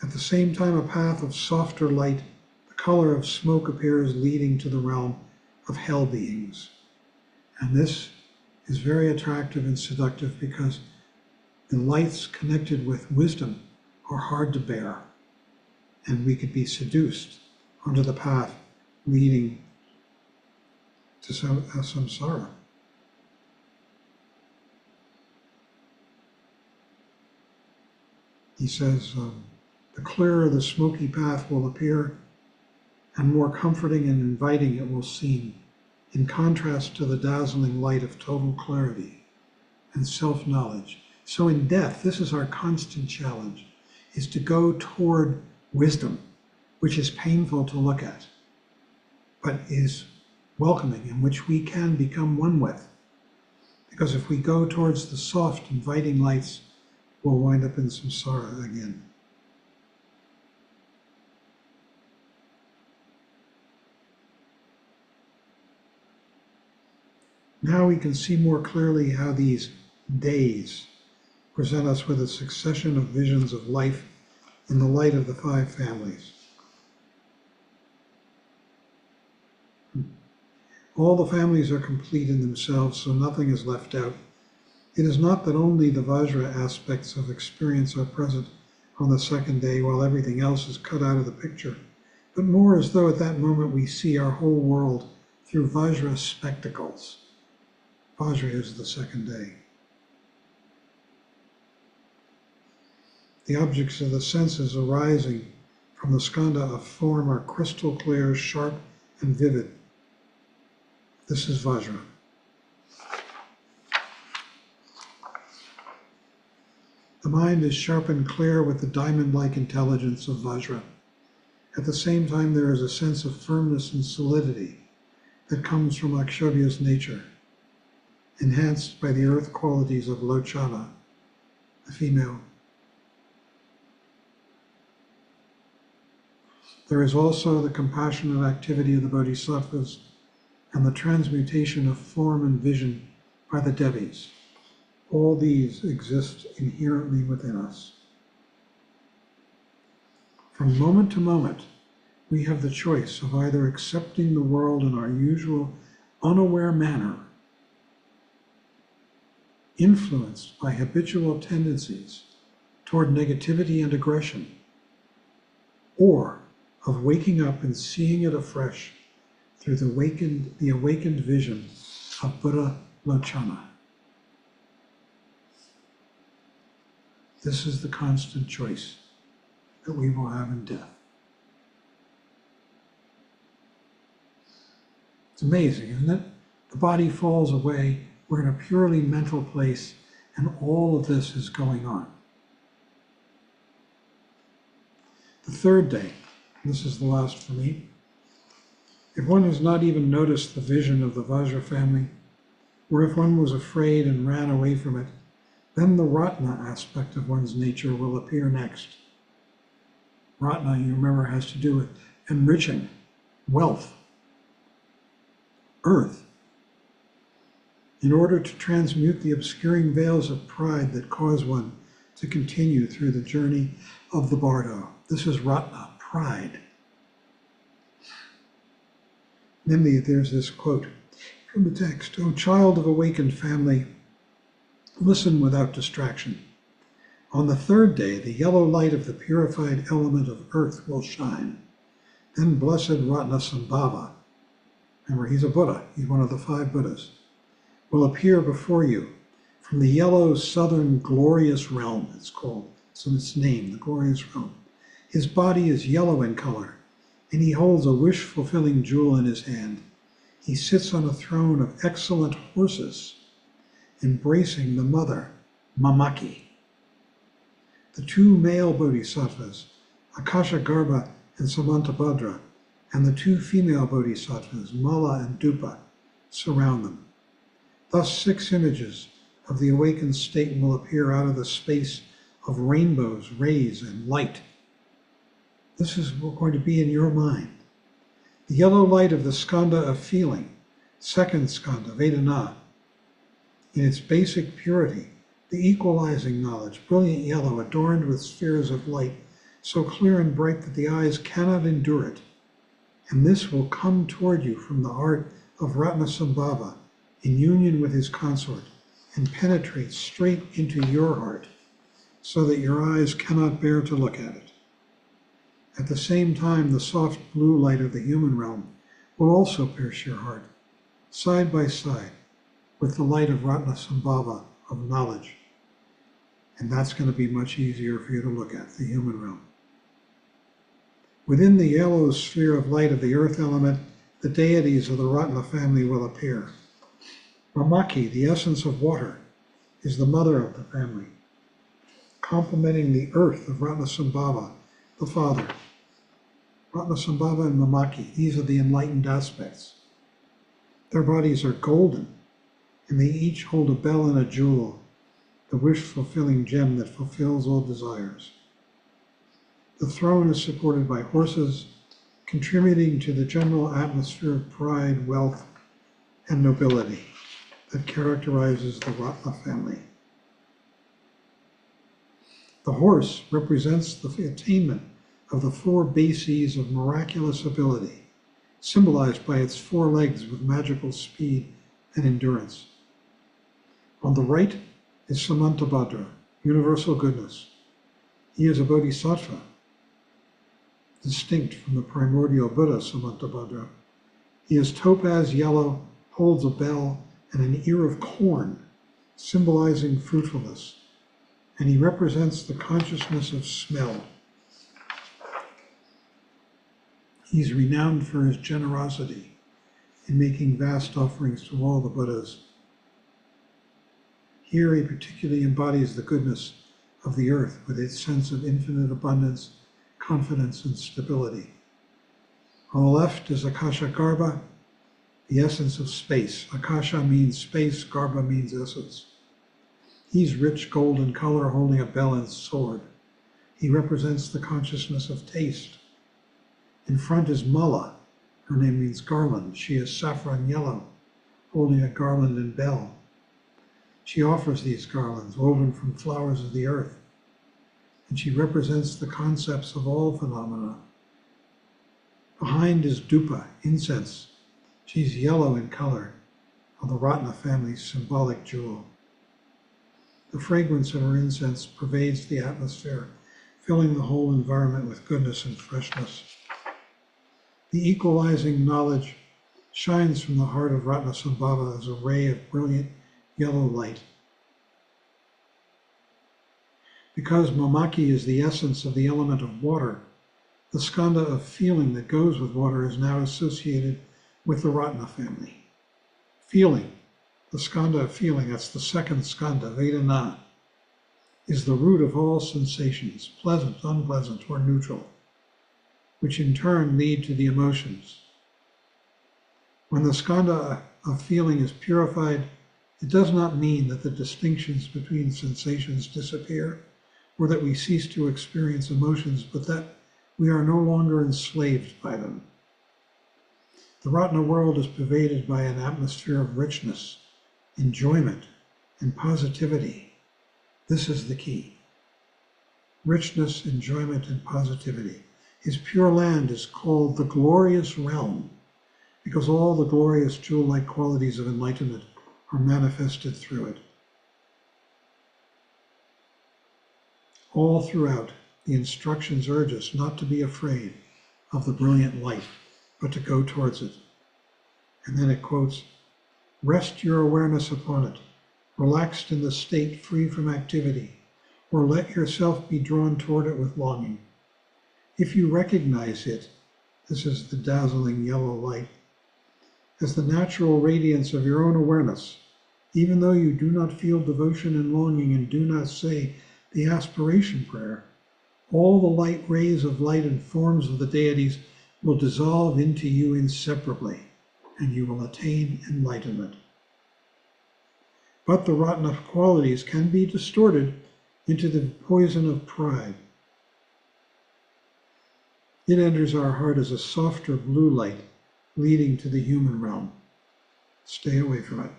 Speaker 1: At the same time, a path of softer light, the color of smoke appears, leading to the realm of hell beings. And this is very attractive and seductive because the lights connected with wisdom are hard to bear, and we could be seduced onto the path leading to samsara. He says, the clearer the smoky path will appear, and more comforting and inviting it will seem, in contrast to the dazzling light of total clarity and self-knowledge. So in death, this is our constant challenge, is to go toward wisdom, which is painful to look at, but is welcoming and which we can become one with. Because if we go towards the soft, inviting lights, we'll wind up in samsara again. Now we can see more clearly how these days present us with a succession of visions of life in the light of the five families. All the families are complete in themselves, so nothing is left out. It is not that only the Vajra aspects of experience are present on the second day while everything else is cut out of the picture, but more as though at that moment we see our whole world through Vajra spectacles. Vajra is the second day. The objects of the senses arising from the skandha of form are crystal clear, sharp, and vivid. This is Vajra. The mind is sharp and clear with the diamond-like intelligence of Vajra. At the same time, there is a sense of firmness and solidity that comes from Akshobhya's nature, enhanced by the earth qualities of Lochana, the female. There is also the compassionate activity of the bodhisattvas and the transmutation of form and vision by the Devis. All these exist inherently within us. From moment to moment, we have the choice of either accepting the world in our usual unaware manner, influenced by habitual tendencies toward negativity and aggression, or of waking up and seeing it afresh through the awakened vision of Buddha Lochana. This is the constant choice that we will have in death. It's amazing, isn't it? The body falls away, we're in a purely mental place, and all of this is going on. The third day, this is the last for me. If one has not even noticed the vision of the Vajra family, or if one was afraid and ran away from it, then the Ratna aspect of one's nature will appear next. Ratna, you remember, has to do with enriching, wealth, earth, in order to transmute the obscuring veils of pride that cause one to continue through the journey of the bardo. This is Ratna, pride. Then there's this quote from the text, "O child of awakened family, listen without distraction. On the third day, the yellow light of the purified element of earth will shine. Then blessed Ratnasambhava," remember, he's a Buddha, he's one of the five Buddhas, "will appear before you from the yellow southern glorious realm," it's called. It's in its name, the glorious realm. "His body is yellow in color, and he holds a wish-fulfilling jewel in his hand. He sits on a throne of excellent horses, embracing the mother, Mamaki. The two male bodhisattvas, Akashagarbha and Samantabhadra, and the two female bodhisattvas, Mala and Dupa, surround them. Thus 6 images of the awakened state will appear out of the space of rainbows, rays, and light. This is going to be in your mind. The yellow light of the skandha of feeling, second skandha, Vedana, in its basic purity, the equalizing knowledge, brilliant yellow, adorned with spheres of light, so clear and bright that the eyes cannot endure it, And this will come toward you from the heart of Ratnasambhava in union with his consort and penetrate straight into your heart so that your eyes cannot bear to look at it. At the same time, the soft blue light of the human realm will also pierce your heart, side by side with the light of Ratnasambhava, of knowledge. And that's going to be much easier for you to look at, the human realm. Within the yellow sphere of light of the earth element, the deities of the Ratna family will appear. Mamaki, the essence of water, is the mother of the family, complementing the earth of Ratnasambhava, the father. Ratnasambhava and Mamaki, these are the enlightened aspects. Their bodies are golden, and they each hold a bell and a jewel, the wish-fulfilling gem that fulfills all desires. The throne is supported by horses, contributing to the general atmosphere of pride, wealth, and nobility that characterizes the Ratna family. The horse represents the attainment of the 4 bases of miraculous ability, symbolized by its 4 legs with magical speed and endurance. On the right is Samantabhadra, universal goodness. He is a bodhisattva, distinct from the primordial Buddha Samantabhadra. He is topaz yellow, holds a bell and an ear of corn, symbolizing fruitfulness, and he represents the consciousness of smell. He's renowned for his generosity in making vast offerings to all the Buddhas. Here he particularly embodies the goodness of the earth with its sense of infinite abundance, confidence, and stability. On the left is Akasha Garbha, the essence of space. Akasha means space, Garbha means essence. He's rich gold in color, holding a bell and sword. He represents the consciousness of taste. In front is Mala. Her name means garland. She is saffron yellow, holding a garland and bell. She offers these garlands woven from flowers of the earth, and she represents the concepts of all phenomena. Behind is Dupa, incense. She's yellow in color, of the Ratna family's symbolic jewel. The fragrance of her incense pervades the atmosphere, filling the whole environment with goodness and freshness. The equalizing knowledge shines from the heart of Ratnasambhava as a ray of brilliant yellow light. Because Mamaki is the essence of the element of water, the skanda of feeling that goes with water is now associated with the Ratna family. Feeling, the skanda of feeling, that's the second skanda, Vedana, is the root of all sensations, pleasant, unpleasant, or neutral, which in turn lead to the emotions. When the skanda of feeling is purified, it does not mean that the distinctions between sensations disappear or that we cease to experience emotions, but that we are no longer enslaved by them. The Ratna world is pervaded by an atmosphere of richness, enjoyment, and positivity. This is the key. Richness, enjoyment, and positivity. His pure land is called the glorious realm because all the glorious jewel-like qualities of enlightenment are manifested through it. All throughout, the instructions urge us not to be afraid of the brilliant light, but to go towards it. And then it quotes, "Rest your awareness upon it, relaxed in the state free from activity, or let yourself be drawn toward it with longing. If you recognize it," this is the dazzling yellow light, "as the natural radiance of your own awareness, even though you do not feel devotion and longing and do not say the aspiration prayer, all the light rays of light and forms of the deities will dissolve into you inseparably, and you will attain enlightenment." But the Ratna qualities can be distorted into the poison of pride. It enters our heart as a softer blue light leading to the human realm. Stay away from it.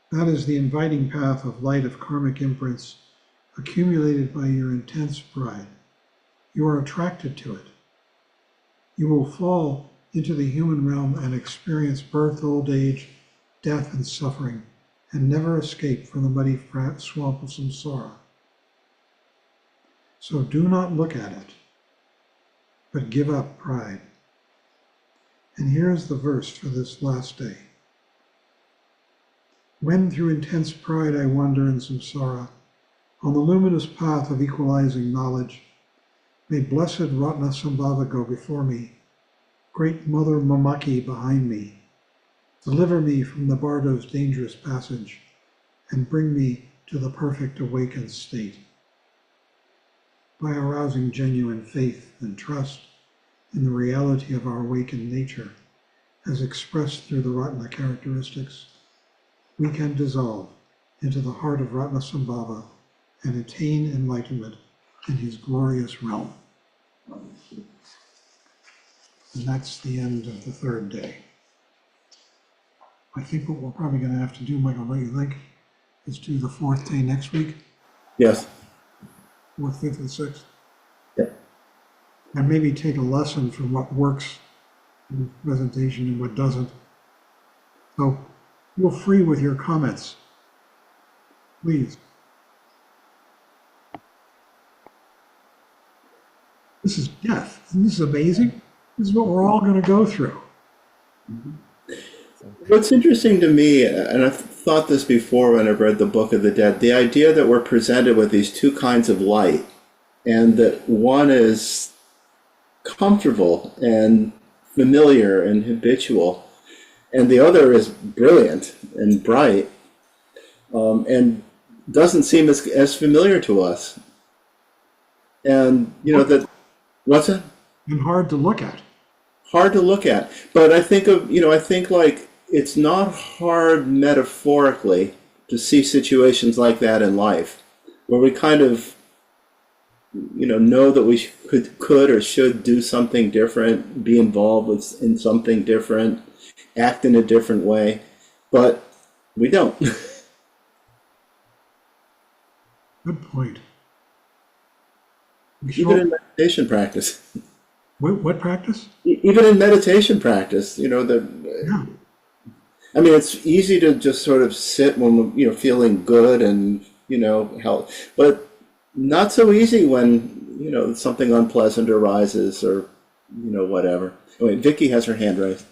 Speaker 1: That is the inviting path of light of karmic imprints accumulated by your intense pride. you are attracted to it. You will fall into the human realm and experience birth, old age, death, and suffering, and never escape from the muddy swamp of samsara. So do not look at it, but give up pride. And here is the verse for this last day. When through intense pride I wander in samsara, on the luminous path of equalizing knowledge, may blessed Ratnasambhava go before me, great Mother Mamaki behind me, deliver me from the bardo's dangerous passage, and bring me to the perfect awakened state. By arousing genuine faith and trust in the reality of our awakened nature, as expressed through the Ratna characteristics, we can dissolve into the heart of Ratnasambhava and attain enlightenment in his glorious realm. And that's the end of the third day. I think what we're probably going to have to do, Michael, what do you think, is do the fourth day next week,
Speaker 2: Yes.
Speaker 1: 4th, 5th, and 6th,
Speaker 2: Yep.
Speaker 1: and maybe take a lesson from what works in the presentation and what doesn't. So feel free with your comments, please. This is death. Isn't this amazing? This is what we're all going to go through.
Speaker 2: What's interesting to me, and I've thought this before when I've read the Book of the Dead, the idea that we're presented with these two kinds of light, and that one is comfortable and familiar and habitual, and the other is brilliant and bright, and doesn't seem as familiar to us. And, you know, that, what's that?
Speaker 1: And hard to look at.
Speaker 2: Hard to look at. But I think like it's not hard metaphorically to see situations like that in life, where we kind of, know that we could or should do something different, be involved in something different, act in a different way, but we don't.
Speaker 1: Good point.
Speaker 2: Even in meditation practice.
Speaker 1: What practice?
Speaker 2: Even in meditation practice,
Speaker 1: Yeah.
Speaker 2: I mean, it's easy to just sort of sit when feeling good and health, but not so easy when something unpleasant arises or whatever. Anyway, Vicky has her hand raised.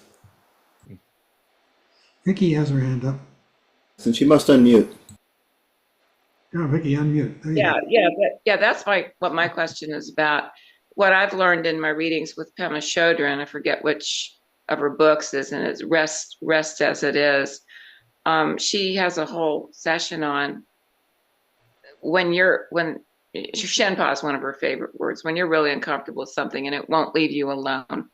Speaker 1: Vicky has her hand up.
Speaker 2: And she must unmute.
Speaker 1: Yeah, Vicky, unmute. There you go.
Speaker 5: That's what my question is about. What I've learned in my readings with Pema Chodron, I forget which of her books is, and it's Rest as It Is. She has a whole session on when Shenpa is one of her favorite words, when you're really uncomfortable with something and it won't leave you alone.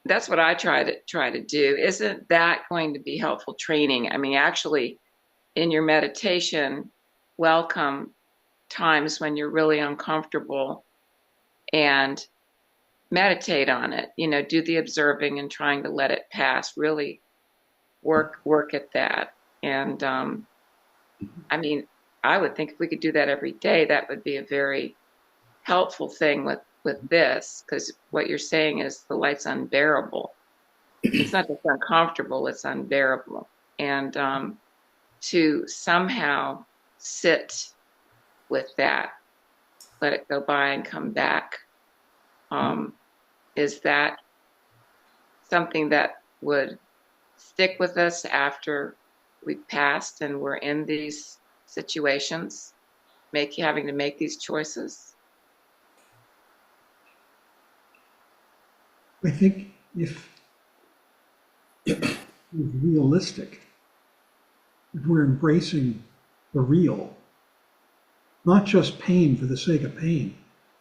Speaker 5: That's what I try to do. Isn't that going to be helpful training? I mean, actually, in your meditation, welcome times when you're really uncomfortable and meditate on it. Do the observing and trying to let it pass. Really work at that. And I mean, I would think if we could do that every day, that would be a very helpful thing with this, because what you're saying is the light's unbearable. It's not just uncomfortable, it's unbearable. And to somehow sit with that, let it go by and come back. Is that something that would stick with us after we've passed and we're in these situations, having to make these choices?
Speaker 1: I think if it's realistic, if we're embracing the real, not just pain for the sake of pain,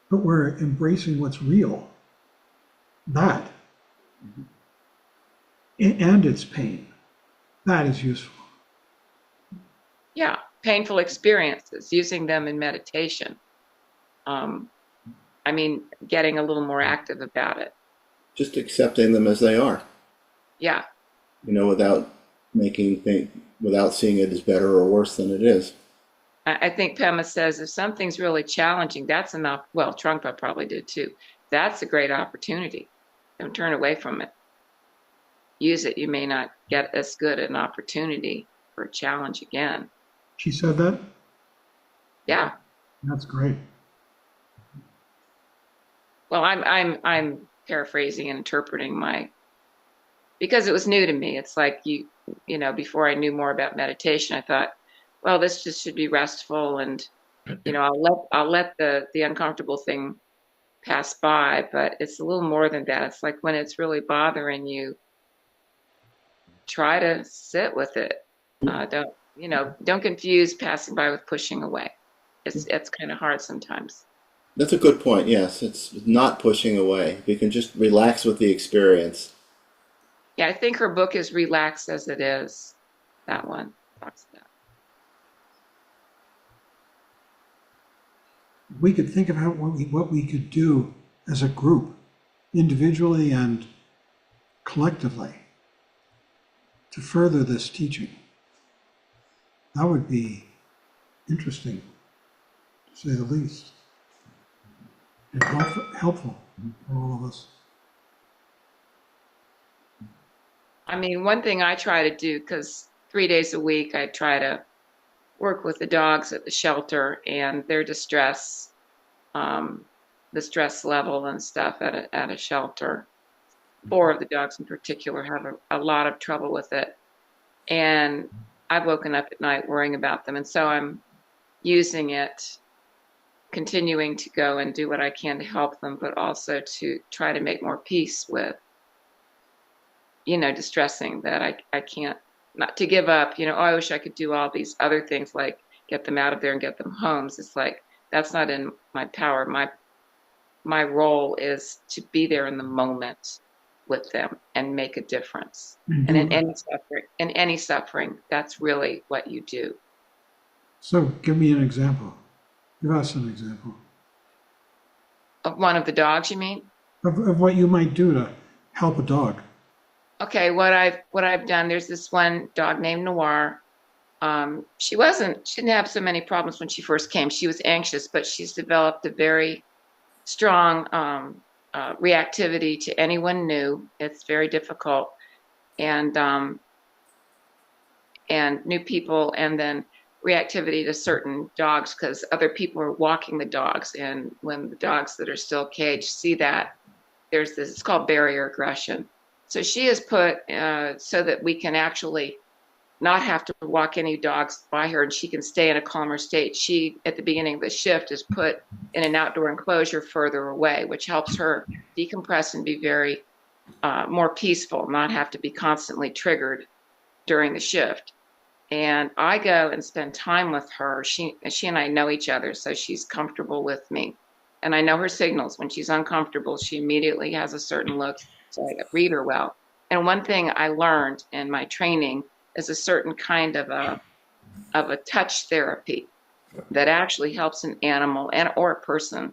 Speaker 1: but we're embracing what's real, that, and its pain, that is useful.
Speaker 5: Yeah, painful experiences, using them in meditation. I mean, getting a little more active about it.
Speaker 2: Just accepting them as they are.
Speaker 5: Yeah.
Speaker 2: Without seeing it as better or worse than it is.
Speaker 5: I think Pema says if something's really challenging, that's enough. Well, Trungpa probably did too. That's a great opportunity. Don't turn away from it. Use it. You may not get as good an opportunity for a challenge again.
Speaker 1: She said that?
Speaker 5: Yeah.
Speaker 1: That's great.
Speaker 5: Well, I'm paraphrasing and interpreting because it was new to me. It's like you know, before I knew more about meditation, I thought, well, this just should be restful, and you know, I'll let the uncomfortable thing pass by, but it's a little more than that. It's like when it's really bothering you, try to sit with it. Don't confuse passing by with pushing away. It's kind of hard sometimes.
Speaker 2: That's a good point. Yes, it's not pushing away. We can just relax with the experience.
Speaker 5: Yeah, I think her book is Relax as It Is. That one talks about.
Speaker 1: We could think about what we could do as a group, individually and collectively, to further this teaching. That would be interesting, to say the least, and helpful for all of us.
Speaker 5: I mean, one thing I try to do, because 3 days a week I try to work with the dogs at the shelter and their distress, the stress level and stuff at a shelter. 4 of the dogs in particular have a lot of trouble with it. And I've woken up at night worrying about them. And so I'm using it, continuing to go and do what I can to help them, but also to try to make more peace with, distressing that I can't, not to give up, oh, I wish I could do all these other things like get them out of there and get them homes. It's like, that's not in my power. My role is to be there in the moment with them and make a difference. And in any suffering, that's really what you do.
Speaker 1: So give me an example. Give us an example.
Speaker 5: Of one of the dogs, you mean?
Speaker 1: Of what you might do to help a dog.
Speaker 5: Okay, what I've done, there's this one dog named Noir. She didn't have so many problems when she first came. She was anxious, but she's developed a very strong reactivity to anyone new. It's very difficult, and new people, and then reactivity to certain dogs because other people are walking the dogs, and when the dogs that are still caged see that, there's this. It's called barrier aggression. So she is put so that we can actually not have to walk any dogs by her, and she can stay in a calmer state. She, at the beginning of the shift, is put in an outdoor enclosure further away, which helps her decompress and be very more peaceful, not have to be constantly triggered during the shift. And I go and spend time with her. She and I know each other, so she's comfortable with me. And I know her signals. When she's uncomfortable, she immediately has a certain look, so I read her well. And one thing I learned in my training is a certain kind of a touch therapy that actually helps an animal or a person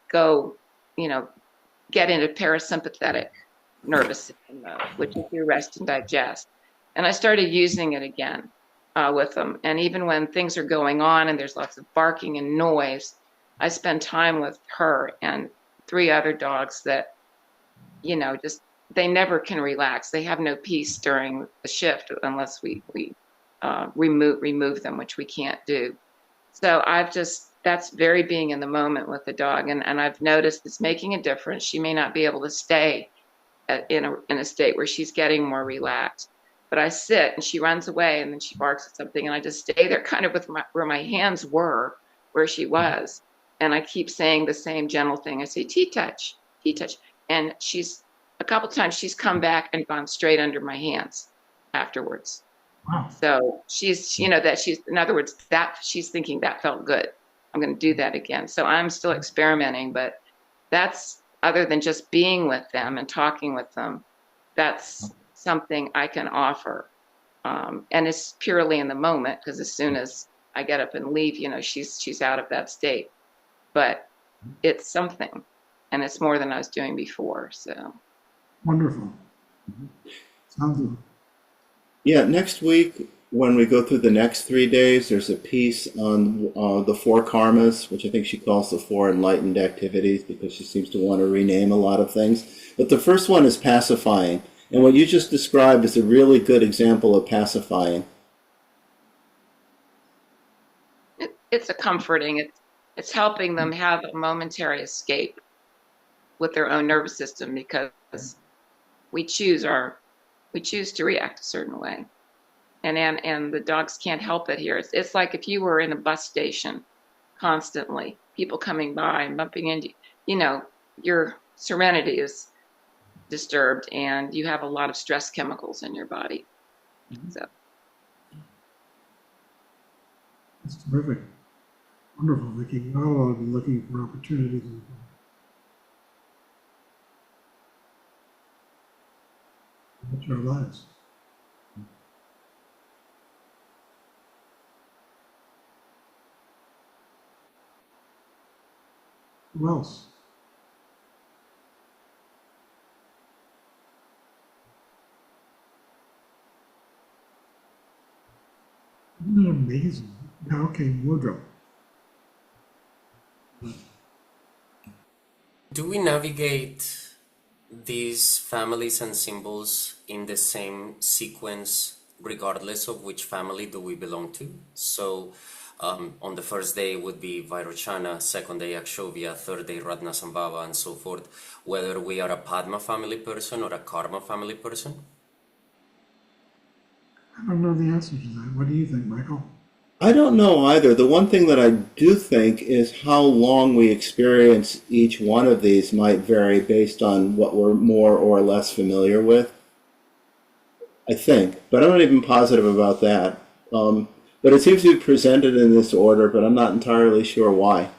Speaker 5: go, get into parasympathetic nervous system mode, which is your rest and digest. And I started using it again with them. And even when things are going on and there's lots of barking and noise, I spend time with her and 3 other dogs that, just they never can relax. They have no peace during the shift unless we remove them, which we can't do. So that's very being in the moment with the dog. And I've noticed it's making a difference. She may not be able to stay in a state where she's getting more relaxed, but I sit and she runs away and then she barks at something and I just stay there kind of with where my hands were, where she was. And I keep saying the same gentle thing. I say, T-touch. And a couple times she's come back and gone straight under my hands afterwards.
Speaker 1: Wow.
Speaker 5: So she's, in other words, that she's thinking that felt good. I'm going to do that again. So I'm still experimenting, but that's other than just being with them and talking with them. That's something I can offer. And it's purely in the moment because as soon as I get up and leave, she's out of that state, but it's something and it's more than I was doing before. So.
Speaker 1: Wonderful. Sounds good.
Speaker 2: Yeah, next week when we go through the next 3 days, there's a piece on the four karmas, which I think she calls the four enlightened activities because she seems to want to rename a lot of things. But the first one is pacifying. And what you just described is a really good example of pacifying.
Speaker 5: It's a comforting. It's helping them have a momentary escape with their own nervous system because we choose to react a certain way. And the dogs can't help it here. It's like if you were in a bus station constantly, people coming by and bumping into you, your serenity is disturbed and you have a lot of stress chemicals in your body. So
Speaker 1: It's terrific. Wonderful, Vicki. We all ought to be looking for opportunities in our lives. Who else? Isn't it amazing? Yeah, okay, wardrobe.
Speaker 4: Do we navigate these families and symbols in the same sequence regardless of which family do we belong to? So on the first day would be Vairochana, second day Akshovya, third day Ratnasambhava, and so forth, whether we are a Padma family person or a Karma family person?
Speaker 1: I don't know the answer to that. What do you think, Michael?
Speaker 2: I don't know either. The one thing that I do think is how long we experience each one of these might vary based on what we're more or less familiar with. I think, but I'm not even positive about that. But it seems to be presented in this order, but I'm not entirely sure why.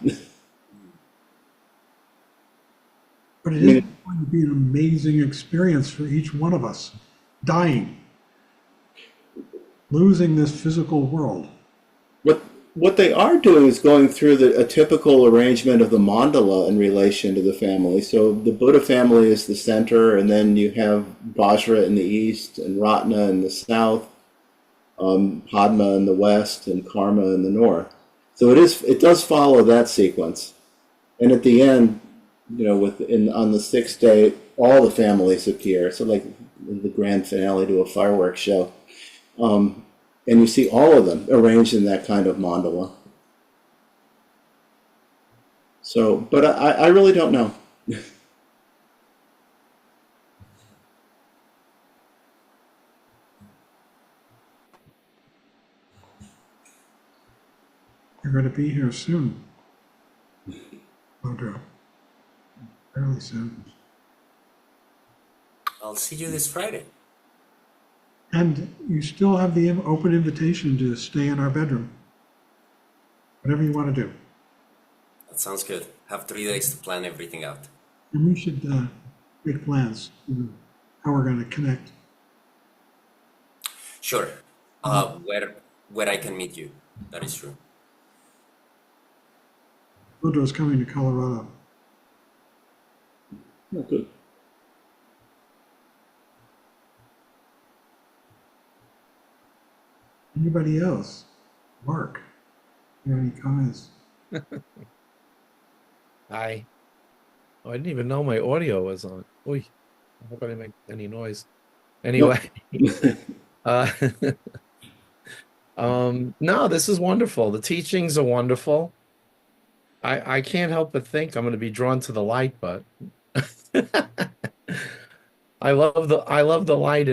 Speaker 1: But it
Speaker 2: I
Speaker 1: is
Speaker 2: mean,
Speaker 1: going to be an amazing experience for each one of us. Dying, losing this physical world.
Speaker 2: what they are doing is going through a typical arrangement of the mandala in relation to the family. So the Buddha family is the center, and then you have Vajra in the east, and Ratna in the south, Padma in the west, and Karma in the north. So it does follow that sequence. And at the end, on the sixth day, all the families appear. So like the grand finale to a fireworks show. And you see all of them arranged in that kind of mandala. So, but I really don't know.
Speaker 1: You're going to be here soon, Audra. Fairly soon.
Speaker 4: I'll see you this Friday.
Speaker 1: And you still have the open invitation to stay in our bedroom. Whatever you want to do.
Speaker 4: That sounds good. Have 3 days to plan everything out.
Speaker 1: And we should make plans, how we're going to connect.
Speaker 4: Sure. Where I can meet you. That is true.
Speaker 1: Audra's coming to Colorado.
Speaker 2: Oh, good.
Speaker 1: Anybody else? Mark, you have any comments?
Speaker 6: Hi. Oh, I didn't even know my audio was on. Oy, I hope I didn't make any noise. Anyway, uh, no, this is wonderful. The teachings are wonderful. I can't help but think I'm going to be drawn to the light, but I love the light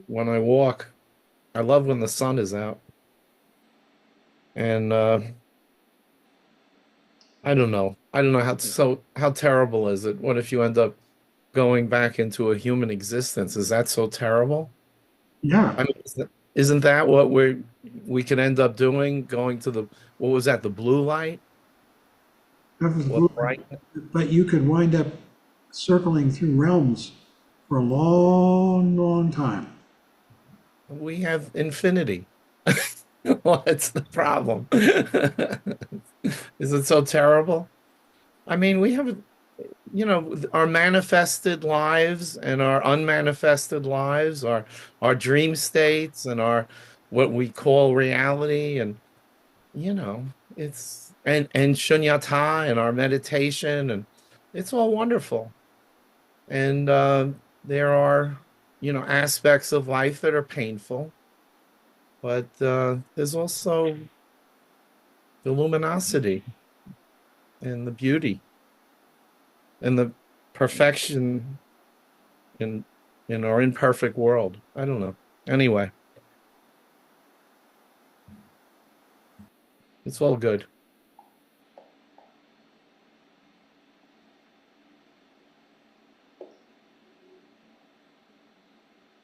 Speaker 6: when I walk. I love when the sun is out. And I don't know how terrible is it? What if you end up going back into a human existence? Is that so terrible?
Speaker 1: Yeah,
Speaker 6: I mean, isn't that what we could end up doing? Going to what was that? The blue light?
Speaker 1: that was
Speaker 6: What
Speaker 1: blue.
Speaker 6: bright?
Speaker 1: But you could wind up circling through realms for a long, long time.
Speaker 6: We have infinity. What's the problem? Is it so terrible? I mean, we have, our manifested lives and our unmanifested lives, our dream states and our what we call reality, and it's and shunyata and our meditation, and it's all wonderful. And there are aspects of life that are painful, but there's also the luminosity and the beauty and the perfection in our imperfect world. I don't know. Anyway, it's all good.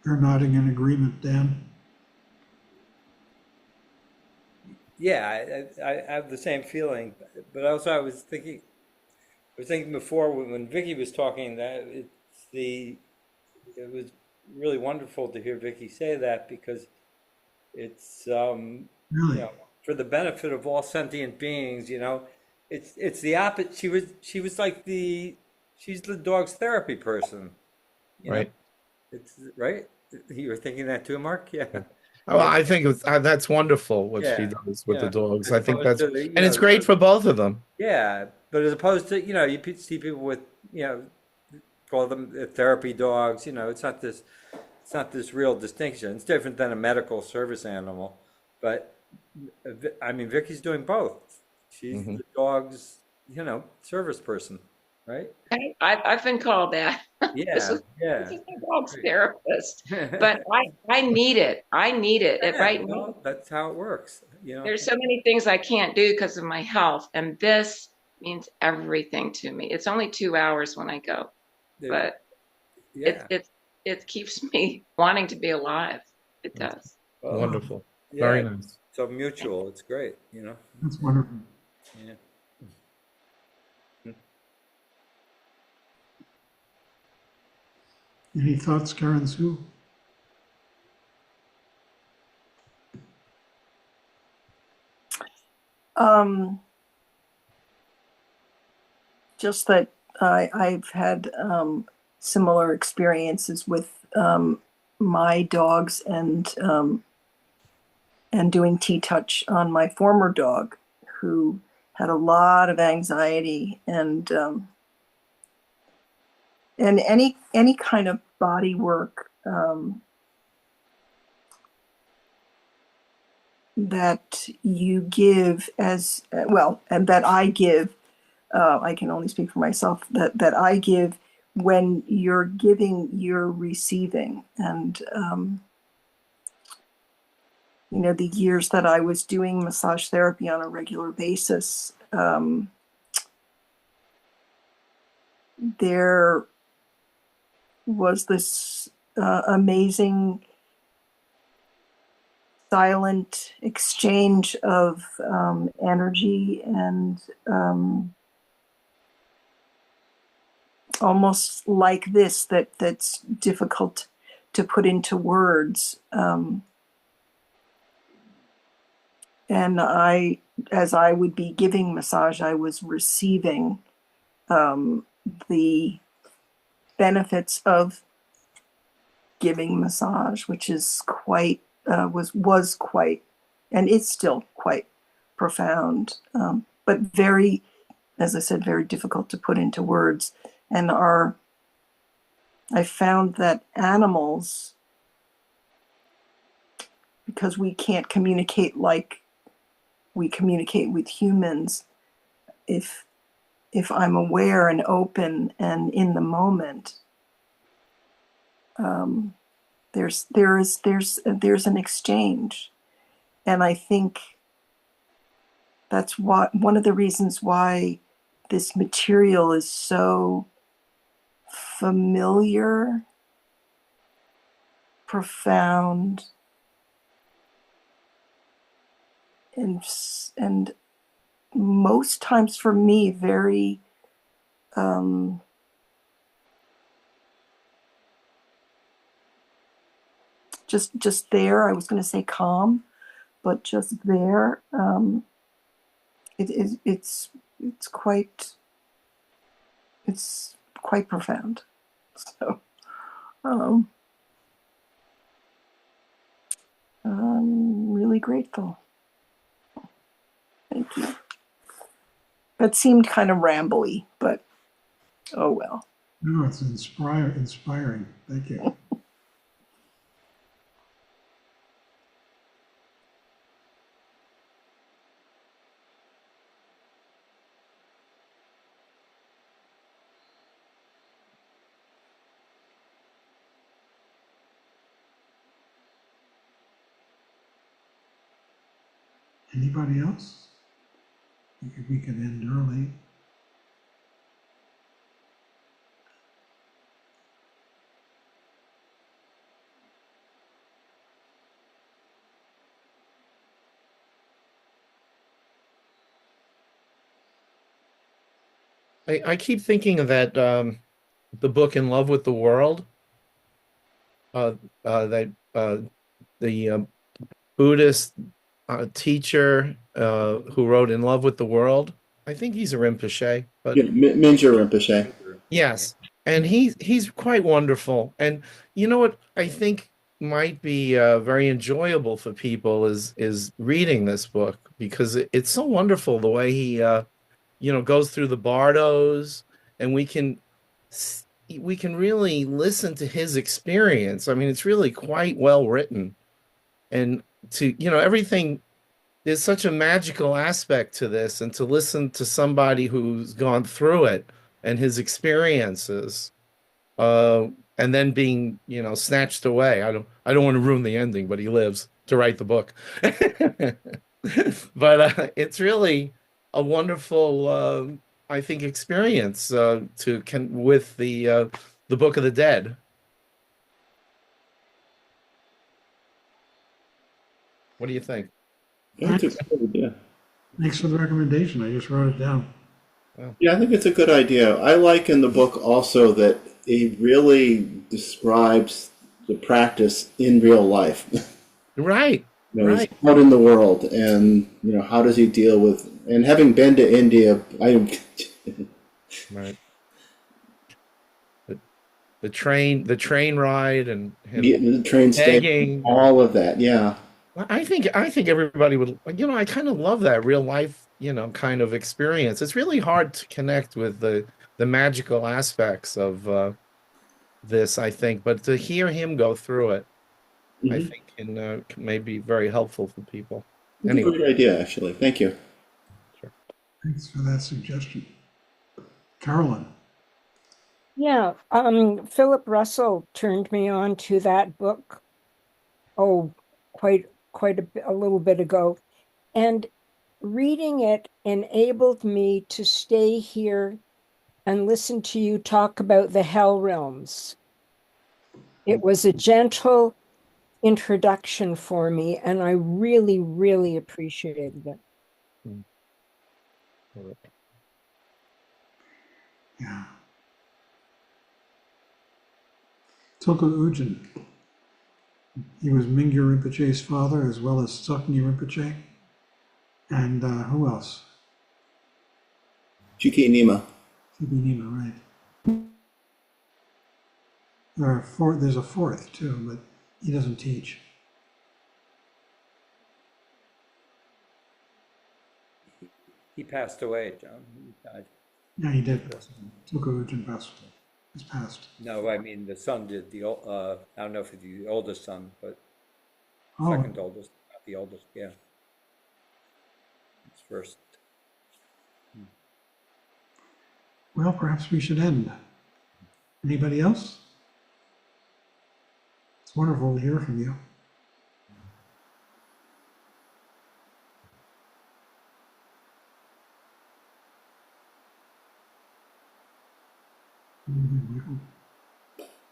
Speaker 1: You're nodding in agreement, Dan.
Speaker 3: Yeah, I have the same feeling, but also I was thinking before when Vicky was talking that it was really wonderful to hear Vicky say that because it's
Speaker 1: Really?
Speaker 3: for the benefit of all sentient beings, it's the opposite. She was like she's the dog's therapy person, you know.
Speaker 6: Right.
Speaker 3: It's right. You were thinking that too, Mark? Yeah.
Speaker 6: Oh,
Speaker 3: Yeah.
Speaker 6: I think that's wonderful what she
Speaker 3: Yeah.
Speaker 6: does with the
Speaker 3: Yeah.
Speaker 6: dogs.
Speaker 3: As
Speaker 6: I think
Speaker 3: opposed
Speaker 6: that's,
Speaker 3: to
Speaker 6: and it's great for both of them.
Speaker 3: yeah, but as opposed to, see people with, call them therapy dogs, it's not this real distinction. It's different than a medical service animal, but I mean, Vicky's doing both. She's
Speaker 6: Hmm.
Speaker 3: the dog's, service person, right?
Speaker 5: I've been called that. This
Speaker 3: Yeah,
Speaker 5: is this
Speaker 3: yeah.
Speaker 5: is my dog's
Speaker 3: Great.
Speaker 5: therapist, but I need it. I need it.
Speaker 3: Yeah,
Speaker 5: Right now,
Speaker 3: well, that's how it works,
Speaker 5: there's so many things I can't do because of my health, and this means everything to me. It's only 2 hours when I go,
Speaker 3: It-
Speaker 5: but it
Speaker 3: yeah.
Speaker 5: it it keeps me wanting to be alive. It
Speaker 6: That's
Speaker 5: does.
Speaker 3: Well,
Speaker 1: Wow,
Speaker 6: wonderful.
Speaker 3: yeah.
Speaker 6: Very nice.
Speaker 3: So mutual. It's great,
Speaker 1: that's wonderful.
Speaker 3: Yeah.
Speaker 1: Any thoughts, Karen Sue?
Speaker 7: Um, just that I've had similar experiences with my dogs and doing T-touch on my former dog, who had a lot of anxiety and any kind of body work that you give as well, and that I give. I can only speak for myself. That I give when you're giving, you're receiving, and the years that I was doing massage therapy on a regular basis, there was this amazing silent exchange of energy and almost like this that's difficult to put into words. And as I would be giving massage, I was receiving the benefits of giving massage, which is quite was quite, and is still quite profound, but very, as I said, very difficult to put into words. And I found that animals, because we can't communicate like we communicate with humans, if I'm aware and open and in the moment, there's an exchange, and I think that's one of the reasons why this material is so familiar, profound, and most times for me very just there. I was going to say calm, but just there. It's quite profound. So really grateful. Thank you. That seemed kind of rambly, but oh well.
Speaker 1: No, it's inspiring. Thank you. Anybody else? We can end early.
Speaker 6: I keep thinking of that the book In Love with the World, that the Buddhist teacher who wrote In Love with the World. I think he's a Rinpoche, but
Speaker 2: Yeah, Mingyur Rinpoche.
Speaker 6: yes, and he's quite wonderful. And you know what I think might be very enjoyable for people is reading this book, because it's so wonderful the way he goes through the bardos, and we can really listen to his experience. I mean, it's really quite well written, and to everything. There's such a magical aspect to this, and to listen to somebody who's gone through it and his experiences, and then being snatched away. I don't want to ruin the ending, but he lives to write the book. But it's really a wonderful, I think, experience with the Book of the Dead. What do you think?
Speaker 2: That's a good idea.
Speaker 1: Thanks for the recommendation. I just wrote it down.
Speaker 2: Yeah, I think it's a good idea. I like in the book also that he really describes the practice in real life.
Speaker 6: Right.
Speaker 2: He's out in the world, and how does he deal with? And having been to India,
Speaker 6: Right. The train ride, and him
Speaker 2: the train
Speaker 6: begging,
Speaker 2: stay, all of that. Yeah.
Speaker 6: I think everybody would. I kind of love that real life, kind of experience. It's really hard to connect with the magical aspects of this, I think, but to hear him go through it, I think can may be very helpful for people.
Speaker 2: It's a great idea, actually. Thank you.
Speaker 6: Sure.
Speaker 1: Thanks for that suggestion. Carolyn.
Speaker 8: Yeah, Philip Russell turned me on to that book. Oh, quite a little bit ago, and reading it enabled me to stay here and listen to you talk about the hell realms. It was a gentle introduction for me, and I really, really appreciated it.
Speaker 1: Yeah. Tulku Ujin. He was Mingyur Rinpoche's father, as well as Tsoknyi Rinpoche. And who else?
Speaker 2: Chiki Nima.
Speaker 1: Chiki Nima, right. There's a fourth, too, but he doesn't teach.
Speaker 3: He passed away, John. He died.
Speaker 1: Yeah, he did. Tulku Ujin passed.
Speaker 3: No, I mean the son did. I don't know if it's the oldest son, but
Speaker 1: Oh,
Speaker 3: second oldest, not the oldest. Yeah, it's first.
Speaker 1: well, perhaps we should end. Anybody else? It's wonderful to hear from you.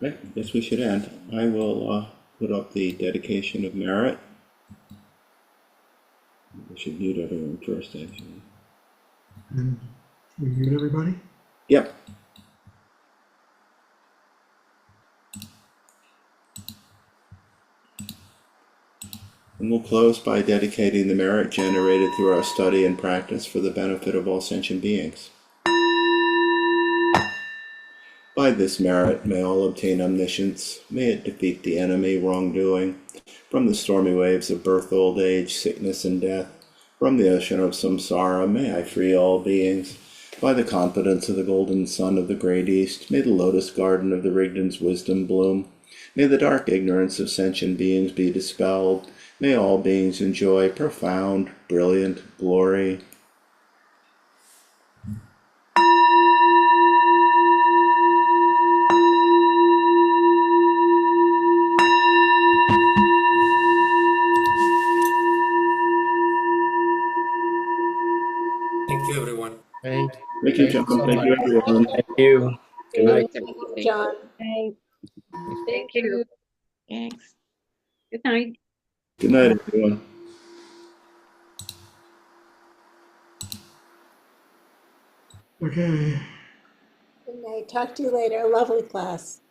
Speaker 2: Right, I guess we should end. I will put up the dedication of merit. I should mute everyone first, actually.
Speaker 1: And we mute everybody?
Speaker 2: Yep. And we'll close by dedicating the merit generated through our study and practice for the benefit of all sentient beings. By this merit may all obtain omniscience, may it defeat the enemy wrongdoing. From the stormy waves of birth, old age, sickness, and death, from the ocean of samsara, may I free all beings. By the confidence of the golden sun of the great east, may the lotus garden of the Rigdon's wisdom bloom. May the dark ignorance of sentient beings be dispelled. May all beings enjoy profound, brilliant glory.
Speaker 4: Thank you, everyone.
Speaker 6: Thank,
Speaker 2: Thank you,
Speaker 6: thank
Speaker 2: John.
Speaker 6: you so
Speaker 2: Thank
Speaker 6: much.
Speaker 2: you, everyone.
Speaker 9: Thank you. Good night.
Speaker 5: Thank you.
Speaker 10: John.
Speaker 8: Right.
Speaker 5: Thank you. Thanks.
Speaker 10: Good night.
Speaker 2: Good night, everyone.
Speaker 1: Okay.
Speaker 10: Good night. Talk to you later. Lovely class.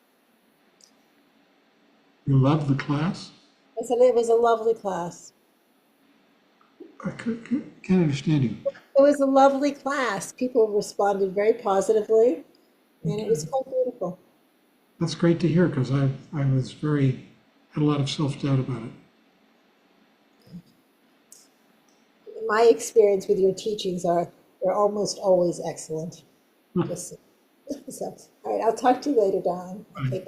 Speaker 1: You love the class?
Speaker 10: I said it was a lovely class.
Speaker 1: Can't understand you.
Speaker 10: It was a lovely class. People responded very positively, and it was quite beautiful.
Speaker 1: That's great to hear because I was had a lot of self-doubt about it.
Speaker 10: My experience with your teachings are they're almost always excellent. Just so, all right, I'll talk to you later, Don. Okay.